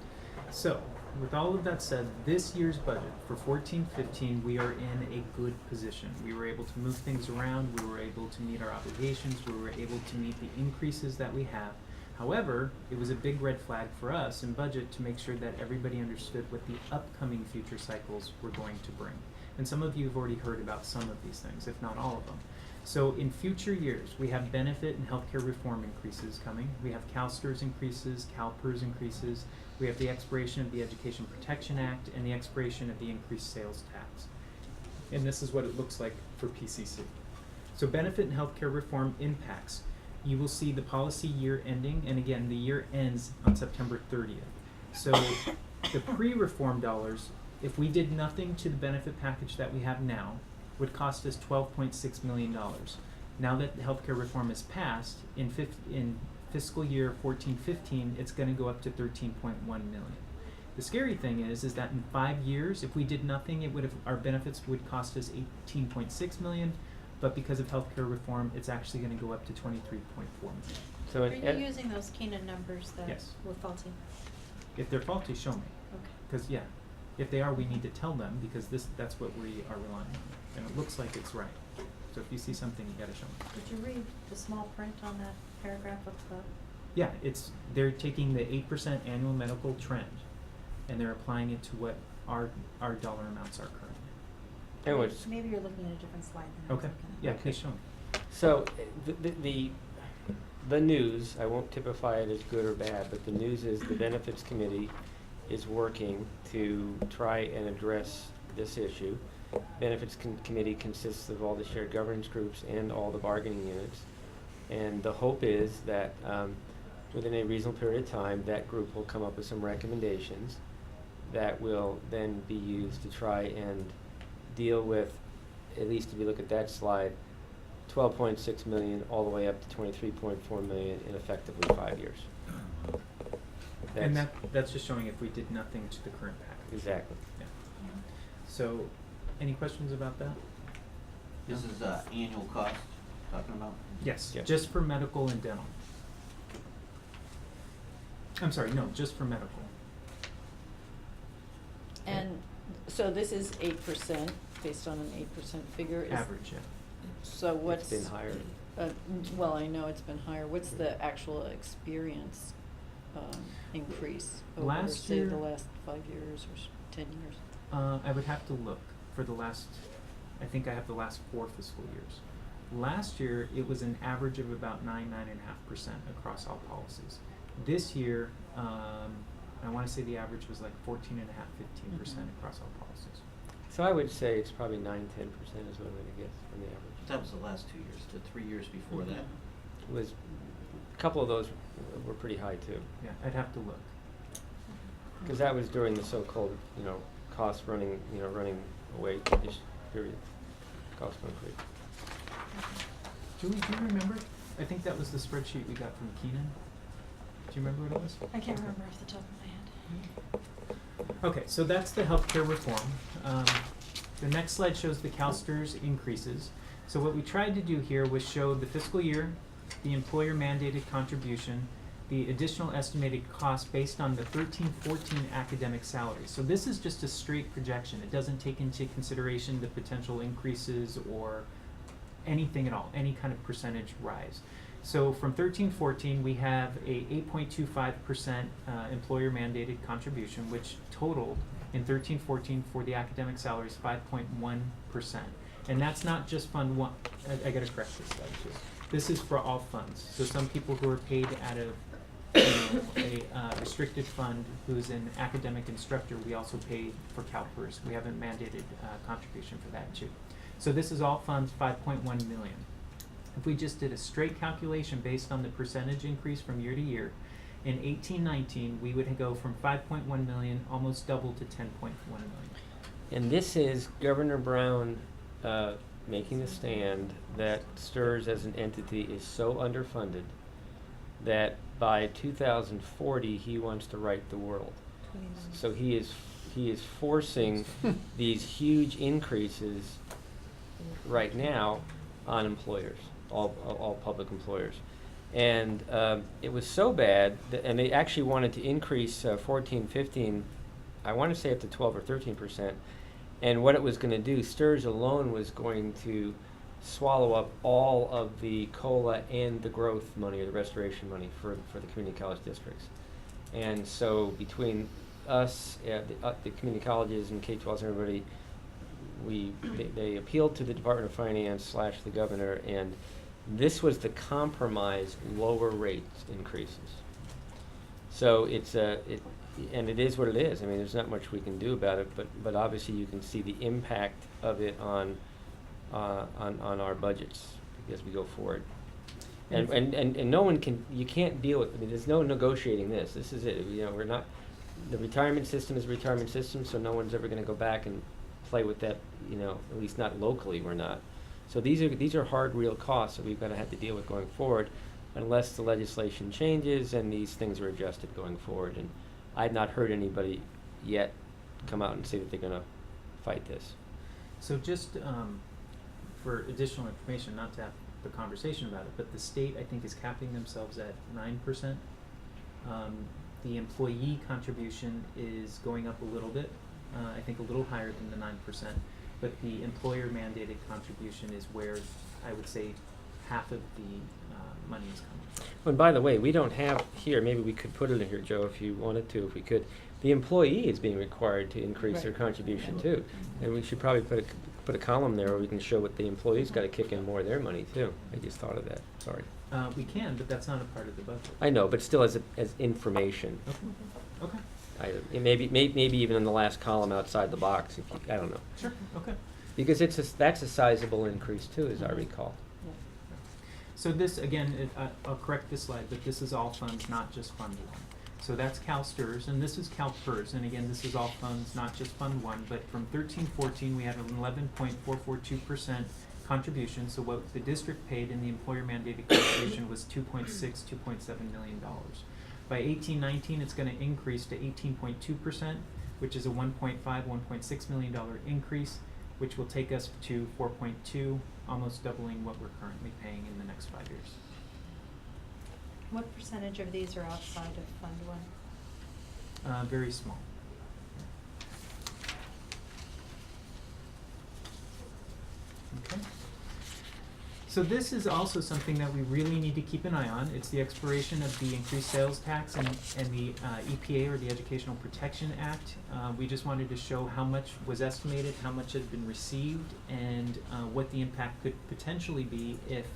So, with all of that said, this year's budget for 14-15, we are in a good position. We were able to move things around, we were able to meet our obligations, we were able to meet the increases that we have. However, it was a big red flag for us in budget to make sure that everybody understood what the upcoming future cycles were going to bring. And some of you have already heard about some of these things, if not all of them. So in future years, we have benefit and healthcare reform increases coming. We have CalSTRS increases, CalPERS increases. We have the expiration of the Education Protection Act and the expiration of the increased sales tax. And this is what it looks like for PCC. So benefit and healthcare reform impacts. You will see the policy year ending, and again, the year ends on September 30th. So the pre-reform dollars, if we did nothing to the benefit package that we have now, would cost us $12.6 million. Now that the healthcare reform is passed, in fiscal year 14-15, it's going to go up to $13.1 million. The scary thing is that in 5 years, if we did nothing, our benefits would cost us $18.6 million, but because of healthcare reform, it's actually going to go up to $23.4 million. So Are you using those Keenan numbers that Yes. were faulty? If they're faulty, show me. Okay. Because if they are, we need to tell them, because that's what we are relying on. And it looks like it's right. So if you see something, you gotta show me. Did you read the small print on that paragraph of the? Yeah, they're taking the 8% annual medical trend, and they're applying it to what our dollar amounts are currently. And what's, Maybe you're looking at a different slide than I was Okay, looking at. yeah, Okay. please show me. so the news, I won't typify it as good or bad, but the news is the Benefits Committee is working to try and address this issue. Benefits Committee consists of all the shared governance groups and all the bargaining units. And the hope is that within a reasonable period of time, that group will come up with some recommendations that will then be used to try and deal with, at least if you look at that slide, 12.6 million all the way up to 23.4 million in effectively 5 years. And that's just showing if we did nothing to the current package. Exactly. Yeah. So, any questions about that? This is annual cost talking about? Yes, Yeah. just for medical and dental. I'm sorry, no, just for medical. And so this is 8%, based on an 8% figure. Average, yeah. So what's? It's been higher. Well, I know it's been higher. What's the actual experience increase over, Last say, year- the last 5 years or 10 years? I would have to look for I think I have the last 4 fiscal years. Last year, it was an average of about 9.5% across all policies. This year, I want to say the average was like 14.5%, 15% across all policies. So I would say it's probably 9-10% is what I'm going to guess from the average. That was the last 2 years, the 3 years before that. It was, a couple of those were pretty high too, Yeah, I'd have to look. because that was during the so-called, cost running away-ish period, cost increase. Julie, do you remember? I think that was the spreadsheet we got from Keenan. Do you remember what it was? I can't remember off the top of my head. Okay, so that's the healthcare reform. The next slide shows the CalSTRS increases. So what we tried to do here was show the fiscal year, the employer mandated contribution, the additional estimated cost based on the 13-14 academic salaries. So this is just a straight projection. It doesn't take into consideration the potential increases or anything at all, any kind of percentage rise. So from 13-14, we have a 8.25% employer mandated contribution, which totaled in 13-14 for the academic salaries 5.1%. And that's not just Fund 1. I gotta correct this slide too. This is for all funds. So some people who are paid out of a restricted fund who's an academic instructor, we also pay for CalPERS. We have a mandated contribution for that too. So this is all funds, 5.1 million. If we just did a straight calculation based on the percentage increase from year to year, in 18-19 we would go from 5.1 million, almost double, to 10.1 million. And this is Governor Brown making a stand that STRS as an entity is so underfunded that by 2040 he wants to right the world. So he is forcing these huge increases right now on employers, all public employers. And it was so bad and they actually wanted to increase 14, 15, I want to say up to 12 or 13%. And what it was going to do, STRS alone was going to swallow up all of the COLA and the growth money, or the restoration money for the community college districts. And so between us, the community colleges and K-12s and everybody, they appealed to the Department of Finance / the governor, and this was the compromise lower rate increases. So and it is what it is. I mean, there's not much we can do about it, but obviously you can see the impact of it on our budgets as we go forward. And no one can, you can't deal with, I mean, there's no negotiating this. This is it. You know, we're not, the retirement system is a retirement system, so no one's ever going to go back and play with that, you know, at least not locally, we're not. So these are hard, real costs that we've got to have to deal with going forward, unless the legislation changes and these things are adjusted going forward. And I've not heard anybody yet come out and say that they're going to fight this. So just for additional information, not to have the conversation about it, but the state, I think, is capping themselves at 9%. The employee contribution is going up a little bit, I think a little higher than the 9%, but the employer mandated contribution is where I would say half of the money is coming from. And by the way, we don't have here, maybe we could put it in here, Joe, if you wanted to, if we could. The employee is being required to increase their contribution too. And we should probably put a column there where we can show what the employee's got to kick in more of their money too. I just thought of that, sorry. We can, but that's not a part of the budget. I know, but still as information. Okay. Maybe even in the last column outside the box, if you, I don't know. Sure, okay. Because that's a sizable increase too, as I recall. So this, again, I'll correct this slide, but this is all funds, not just Fund 1. So that's CalSTRS, and this is CalPERS, and again, this is all funds, not just Fund 1, but from 13-14, we had an 11.442% contribution, so what the district paid in the employer mandated contribution was $2.7 million. By 18-19, it's going to increase to 18.2%, which is a $1.6 million increase, which will take us to 4.2, almost doubling what we're currently paying in the next 5 years. What percentage of these are outside of Fund 1? Very small. Okay. So this is also something that we really need to keep an eye on. It's the expiration of the increased sales tax and the EPA, or the Educational Protection Act. We just wanted to show how much was estimated, how much had been received, and what the impact could potentially be if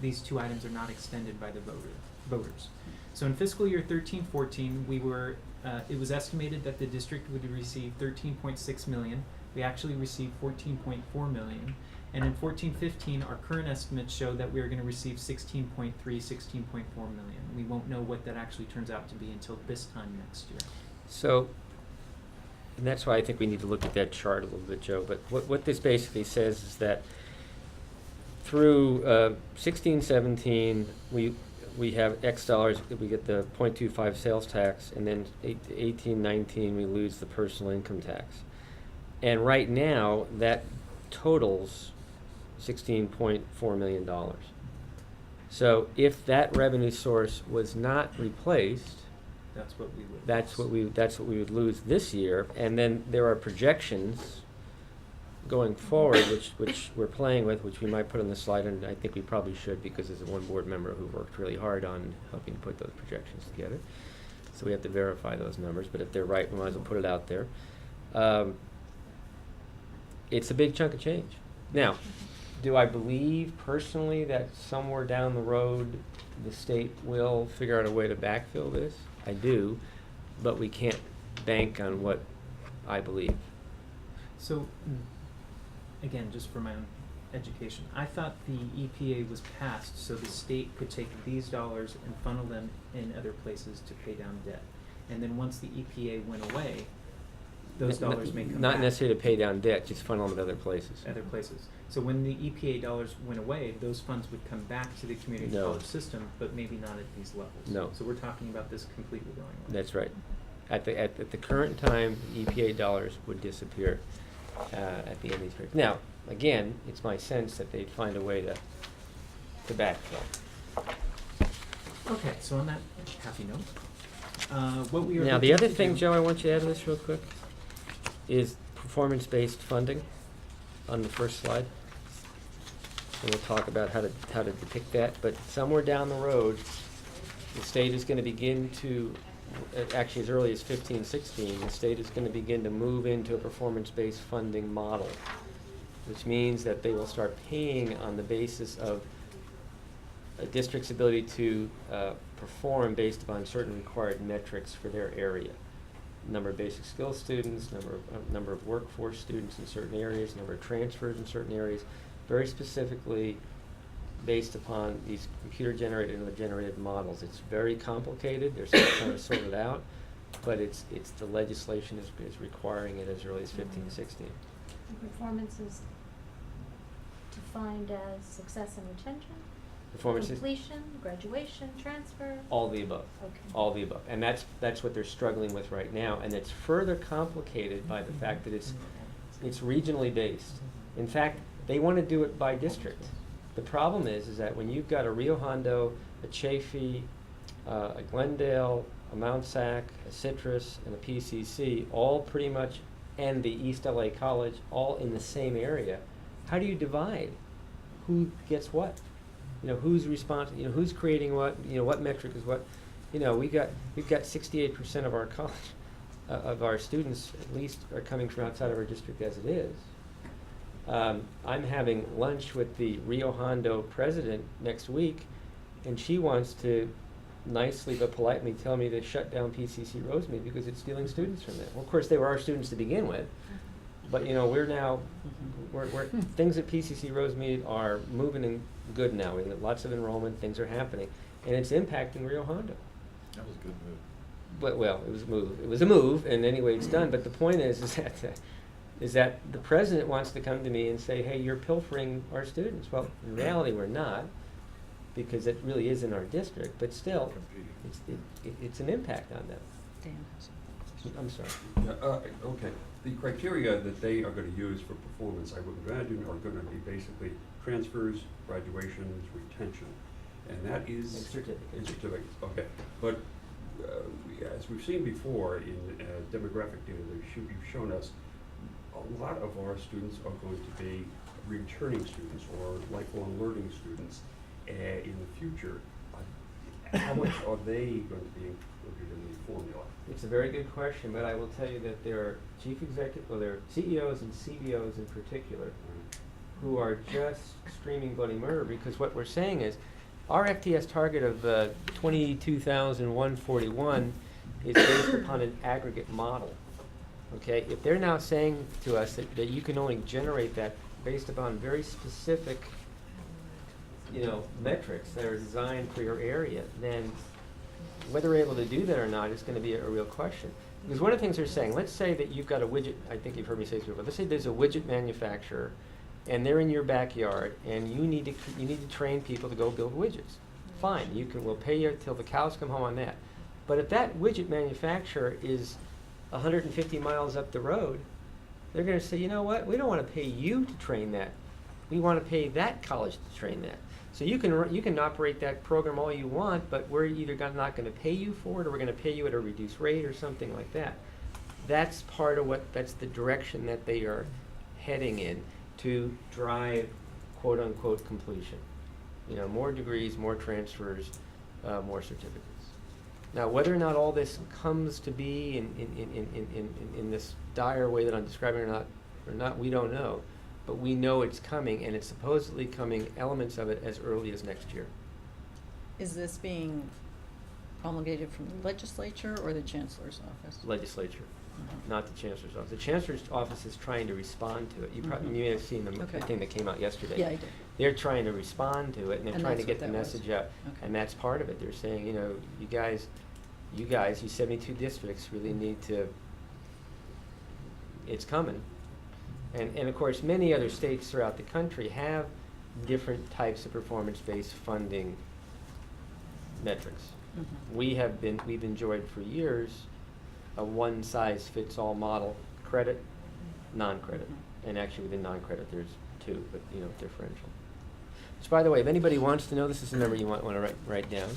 these two items are not extended by the voters. So in fiscal year 13-14, it was estimated that the district would receive 13.6 million. We actually received 14.4 million. And in 14-15, our current estimates show that we are going to receive 16.4 million. We won't know what that actually turns out to be until this time next year. So, and that's why I think we need to look at that chart a little bit, Joe. But what this basically says is that through 16-17, we have X dollars, we get the 0.25 sales tax, and then 18-19, we lose the personal income tax. And right now, that totals $16.4 million. So if that revenue source was not replaced, that's what we would that's what we would lose this year. And then there are projections going forward, which we're playing with, which we might put on the slide, and I think we probably should, because there's one board member who worked really hard on helping to put those projections together. So we have to verify those numbers, but if they're right, we might as well put it out there. It's a big chunk of change. Now, do I believe personally that somewhere down the road the state will figure out a way to backfill this? I do, but we can't bank on what I believe. So, again, just for my own education, I thought the EPA was passed so the state could take these dollars and funnel them in other places to pay down debt. And then once the EPA went away, those dollars may come back. Not necessarily to pay down debt, just funnel them to other places. Other places. So when the EPA dollars went away, those funds would come back to the community No. college system, but maybe not at these levels. No. So we're talking about this completely going away. That's right. At the current time, EPA dollars would disappear at the end of these periods. Now, again, it's my sense that they'd find a way to backfill. Okay, so on that happy note, what we are Now, the looking other to thing, do- Joe, I want you to add to this real quick, is performance-based funding on the first slide. And we'll talk about how to depict that, but somewhere down the road, the state is gonna begin to, actually as early as 15, 16, the state is gonna begin to move into a performance-based funding model, which means that they will start paying on the basis of a district's ability to perform based upon certain required metrics for their area. Number of basic skills students, number of workforce students in certain areas, number of transfers in certain areas, very specifically based upon these computer-generated and generated models. It's very complicated. They're still trying to sort it out, but it's the legislation is requiring it as early as 15, 16. Performance is defined as success and retention, Performance is completion, graduation, transfer. all the above. Okay. All the above. And that's what they're struggling with right now. And it's further complicated by the fact that it's regionally based. In fact, they want to do it by district. The problem is that when you've got a Rio Hondo, a Chaffee, a Glendale, a Mount Sac, a Citrus, and a PCC, all pretty much, and the East LA College, all in the same area, how do you divide who gets what? Who's responsible, who's creating what, what metric is what? We've got 68% of our college, of our students at least are coming from outside of our district as it is. I'm having lunch with the Rio Hondo president next week, and she wants to nicely but politely tell me to shut down PCC Rosemead because it's stealing students from them. Well, of course, they were our students to begin with, but we're now, things at PCC Rosemead are moving in good now. We have lots of enrollment, things are happening, and it's impacting Rio Hondo. That was a good move. But, well, it was a move. It was a move, and anyway, it's done. But the point is that the president wants to come to me and say, hey, you're pilfering our students. Well, in reality, we're not, because it really is in our district. But still, it's an impact on them. Dan has a I'm sorry. Yeah, okay. The criteria that they are going to use for performance, I would imagine, are going to be basically transfers, graduations, retention, and that is And certificates. and certificates. Okay, but as we've seen before in demographic data that you've shown us, a lot of our students are going to be returning students or lifelong learning students in the future. How much are they going to be included in the formula? It's a very good question, but I will tell you that there are there are CEOs and CBOs in particular who are just screaming bloody murder, because what we're saying is our FTS target of 22,141 is based upon an aggregate model. Okay, if they're now saying to us that you can only generate that based upon very specific, metrics that are designed for your area, then whether we're able to do that or not is going to be a real question. Because one of the things they're saying, let's say that you've got a widget, I think you've heard me say this before, let's say there's a widget manufacturer and they're in your backyard and you need to train people to go build widgets. Fine, we'll pay you till the cows come home on that. But if that widget manufacturer is 150 miles up the road, they're going to say, you know what, we don't want to pay you to train that. We want to pay that college to train that. So you can operate that program all you want, but we're either not going to pay you for it, or we're going to pay you at a reduced rate or something like that. That's the direction that they are heading in to drive quote-unquote completion. You know, more degrees, more transfers, more certificates. Now, whether or not all this comes to be in this dire way that I'm describing or not, we don't know. But we know it's coming, and it's supposedly coming, elements of it, as early as next year. Is this being promulgated from the legislature or the chancellor's office? Legislature, Mhm. not the chancellor's office. The chancellor's office is trying to respond to it. You probably, Mhm. you may have seen the Okay. thing that came out yesterday. Yeah, I did. They're trying to respond to it, and they're And trying to that's get what the that was. message out. Okay. And that's part of it. They're saying, you know, you guys, you 72 districts really need to, it's coming. And of course, many other states throughout the country have different types of performance-based funding metrics. Mhm. We've enjoyed for years a one-size-fits-all model, credit, non-credit. Mhm. And actually within non-credit, there's two, but, you know, differential. Which, by the way, if anybody wants to know, this is the number you want to write down.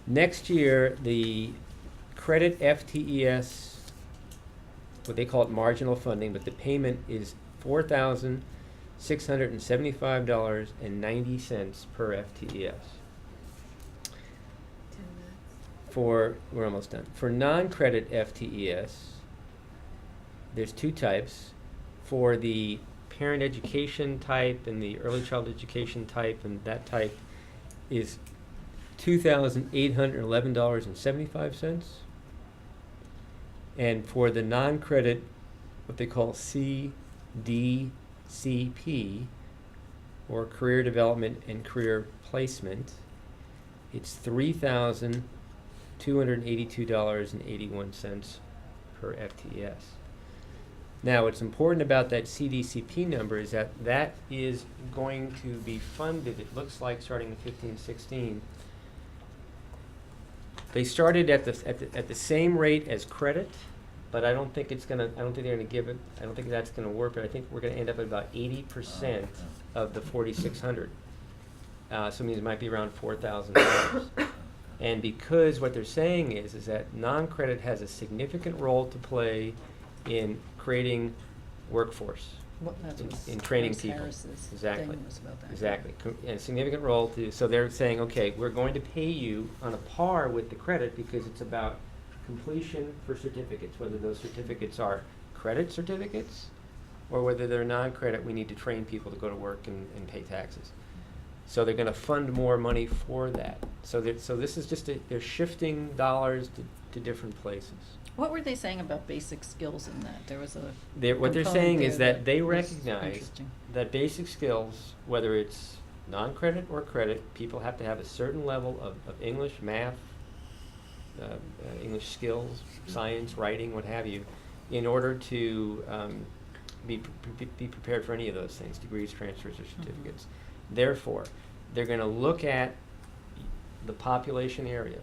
Next year, the credit FTES, what they call it marginal funding, but the payment is $4,675.90 per FTES. 10 minutes. We're almost done. For non-credit FTES, there's two types. For the parent education type and the early child education type, and that type is $2,811.75. And for the non-credit, what they call CDCP, or Career Development and Career Placement, it's $3,282.81 per FTES. Now, what's important about that CDCP number is that that is going to be funded, it looks like, starting in 15-16. They started at the same rate as credit, but I don't think they're gonna give it, I don't think that's gonna work, but I think we're gonna end up at about 80% of the 4,600. So it means it might be around $4,000. And because what they're saying is that non-credit has a significant role to play in creating workforce. Well, that's what In training Bruce people. Harris's Exactly. thing was about that. Exactly. And a significant role to, so they're saying, okay, we're going to pay you on a par with the credit because it's about completion for certificates, whether those certificates are credit certificates or whether they're non-credit, we need to train people to go to work and pay taxes. So they're gonna fund more money for that. So this is just, they're shifting dollars to different places. What were they saying about basic skills in that? There was a What they're component saying is there that they was recognize interesting. that basic skills, whether it's non-credit or credit, people have to have a certain level of English, math, English skills, science, writing, what have you, in order to be prepared for any of those things, degrees, transfers, or certificates. Therefore, they're going to look at the population area.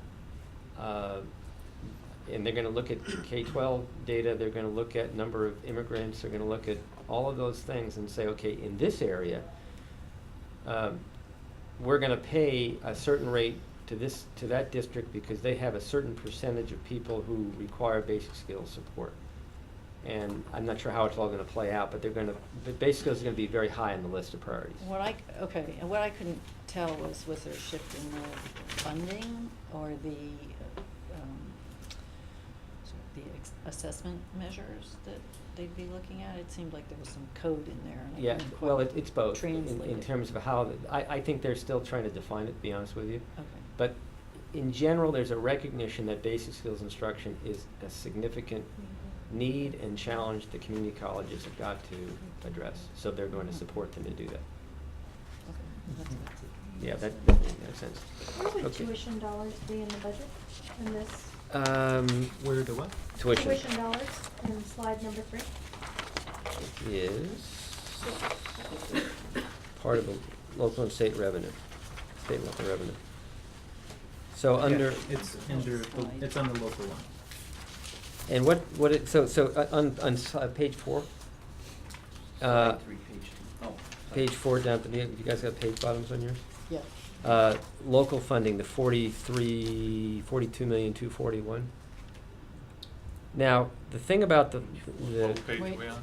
And they're going to look at K-12 data, they're going to look at number of immigrants, they're going to look at all of those things and say, okay, in this area, we're going to pay a certain rate to that district because they have a certain percentage of people who require basic skills support. And I'm not sure how it's all going to play out, but the basic skills are going to be very high on the list of priorities. What I couldn't tell was there a shift in the funding or the assessment measures that they'd be looking at? It seemed like there was some code in there. And I Yeah, couldn't well, quite it's both, translate in it. terms of how, I think they're still trying to define it, to be honest with you. Okay. But in general, there's a recognition that basic skills instruction is a significant need and challenge the community colleges have got to address. So they're going to support them to do that. Okay. That's good. Yeah, that makes sense. Where would Okay. tuition dollars be in the budget in this? Where the what? Tuition Tuition dollars in slide number 3? is part of the local and state revenue, state and local revenue. So under, It's it's on the local one. and on page 4, Slide 3, page 2. Oh. page 4 down to the, you guys got page bottoms on yours? Yeah. Local funding, the 42,241,000. Now, the thing about What page are we on?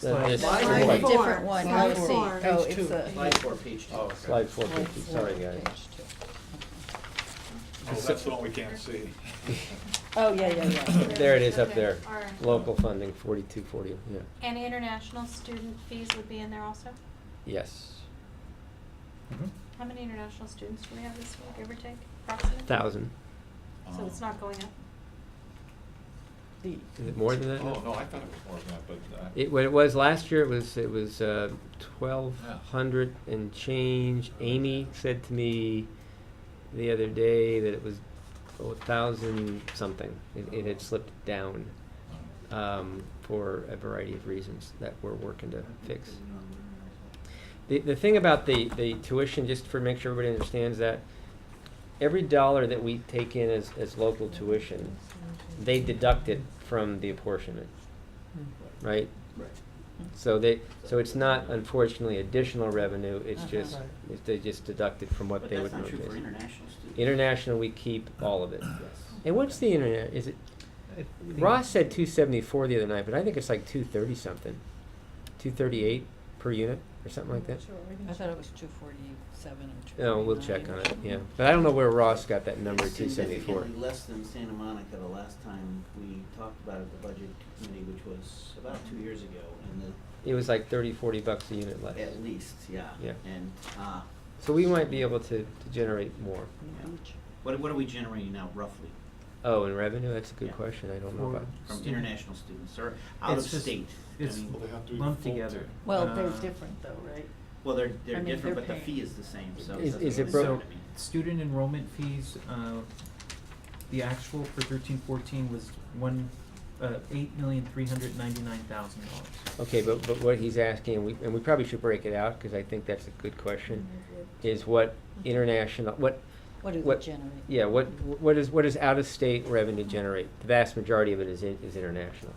this- Slide Mine's a four. different one. Slide Oh, see. four. Oh, Page it's two. a. Slide 4, page 2. Oh, okay. Slide 450, Slide sorry four, guys. page two. Oh, that's the one we can't see. Oh, yeah, yeah, yeah. There it is up there. All right. Local funding, 4240, yeah. And international student fees would be in there also? Yes. Mhm. How many international students do we have this year, give or take, approximately? 1,000. So it's not going up? The- Is it more than that? Oh, no, I thought it was more than that, but. What it was last year, it was 1,200 and change. Amy said to me the other day that it was 1,000 something. It had slipped down for a variety of reasons that we're working to fix. The thing about the tuition, just for make sure everybody understands that, every dollar that we take in as local tuition, they deduct it from the apportionment, right? Right. So it's not unfortunately additional revenue, it's Uh-huh. just, Right. they just deduct it from what But they that's would not true for normally. international students. International, we keep all of it. Yes. And what's the internet, is it, I think- Ross said 274 the other night, but I think it's like 230 something. 238 per unit or something like that? I thought it was 247 or 249. No, we'll check on it, yeah. But I don't know where Ross got that number, It's 274. significantly less than Santa Monica the last time we talked about it at the budget committee, which was about 2 years ago, and It was like 30, $40 a unit less. at least, yeah. Yeah. And, So we might be able to generate more. what are we generating now roughly Oh, in revenue, that's a good Yeah. question, I don't know For about. from student- international students, or out of It's just- state? I It's mean, Well, they have to be lumped full together. time. Well, they're Uh, different though, right? well, they're I mean, different, they're but the paying- fee is the same, so. Is- doesn't is it really broke- matter So, to me. student enrollment fees, the actual for 13-14 was $8,399,000. Okay, but what he's asking, and we probably should break it out, because I think that's a good question, is what international, What do they what- generate? yeah, what is out-of-state revenue generate? The vast majority of it is international.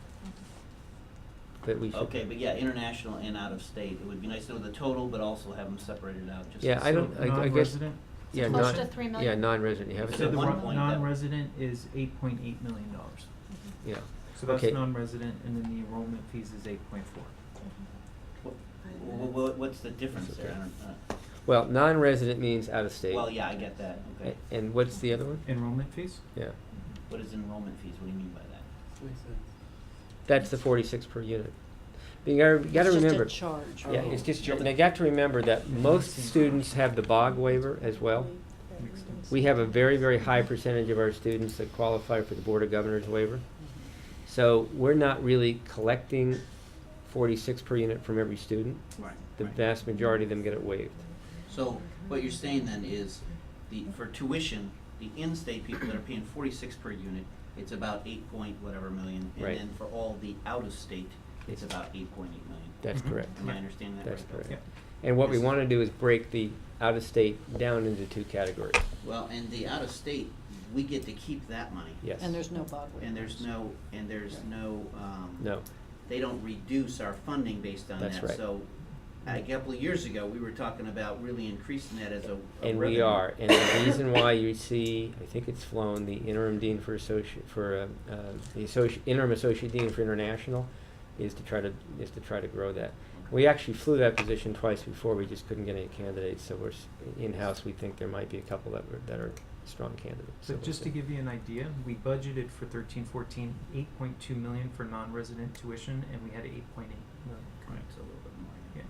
But we should. Okay, but yeah, international and out of state, it would be nice to know the total, but also have them separated out, just. Yeah, I So don't, I guess, non-resident, yeah, close non, to 3 million? yeah, non-resident, you have it? so the one ro- point that- non-resident is $8.8 million. Yeah, So that's Okay. non-resident, and then the enrollment fees is 8.4. What's the difference That's there? okay. I don't, well, non-resident means out-of-state. well, yeah, I get that, okay. And what's the other one? Enrollment fees? Yeah, What is enrollment fees, what do you mean by that? that's the 46 per unit. But you gotta remember. It's just a charge. Yeah, it's just, now you got to remember that most students have the BOG waiver as well. We have a very, very high percentage of our students that qualify for the Board of Governors waiver. So we're not really collecting 46 per unit from every student. Right. The right. vast majority of them get it waived. So, what you're saying then is, for tuition, the in-state people that are paying 46 per unit, it's about 8 point whatever million. Right. And then for all the out-of-state, it's about 8.8 million. That's Mhm. correct. Am I understanding that right? That's correct. Yeah. And what we want to do is break the out-of-state down into two categories. Well, and the out-of-state, we get to keep that money. Yes. And there's no bog waivers. And there's no, No, they don't reduce our funding based on that. That's right. So, a couple of years ago, we were talking about really increasing that as a and we revenue. are. And the reason why you see, I think it's flown, the interim dean for interim associate dean for international is to try to grow that. We actually flew that position twice before, we just couldn't get any candidates, so we're, in-house, we think there might be a couple that are strong candidates. So we'll just to see. give you an idea, we budgeted for 13-14, 8.2 million for non-resident tuition, and we had 8.8 million. Right, so a little bit more. Yeah.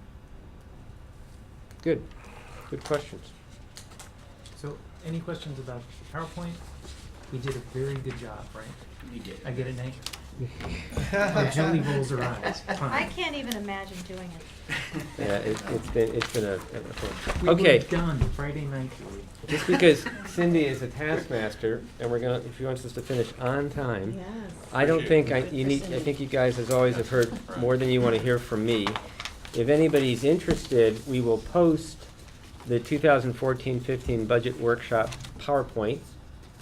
Good, good questions. So, any questions about PowerPoint? We did a very good job, right? You did. I get it, Nate? Oh, Julie rolls her eyes. I Fine. can't even imagine doing it. Yeah, it's been a fun. We Okay. were done Friday night, Julie. Just because Cindy is a taskmaster, and if she wants us to finish on time, Yes. I don't think I Appreciate it. think you guys, as always, have heard more than you want to hear from me. If anybody's interested, we will post the 2014-15 budget workshop PowerPoint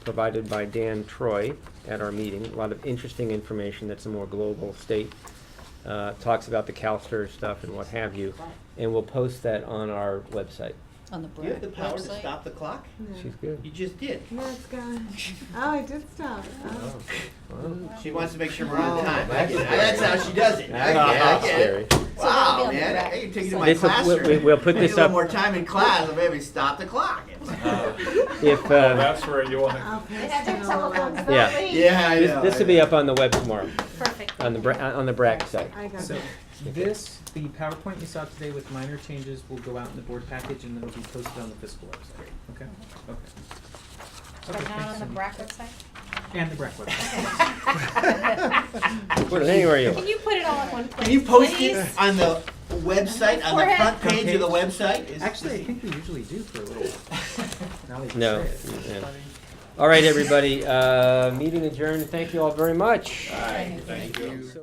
provided by Dan Troy at our meeting. A lot of interesting information that's a more global state. Talks about the CalSTRS stuff and what have you. And we'll post that on our website. On the Do you have the Brac power to website. stop the clock? No. She's good. You just did. No, it's gone. Oh, I did stop. Oh. Wow. She wants to make sure we're on time. I get it. That's how she does it. I That's get it. scary. So that'll be Wow, on the man. Brac I can take you to site. my This will- classroom. we'll put I need this a little up- more time in class, I'll maybe stop the clock. If, Well, that's where you want I'll to, pass They had their it all telephones around. not Yeah. late. Yeah, I know. this will be up on the web tomorrow, Perfect. on the Brac site. I got So it. this, the PowerPoint you saw today with minor changes will go out in the board package and it'll be posted on the fiscal website. Okay? Okay. But Okay, not thanks on the so much. Brac website? And the Brac website. Put it anywhere you Can want. you put it all in one place, Can you post please? it on the website, on the Forehead. front page of the website? Actually, I think we usually do for a little while. Now that you No. say it. Yeah. All right, everybody, meeting adjourned. Thank you all very much. thank you. So-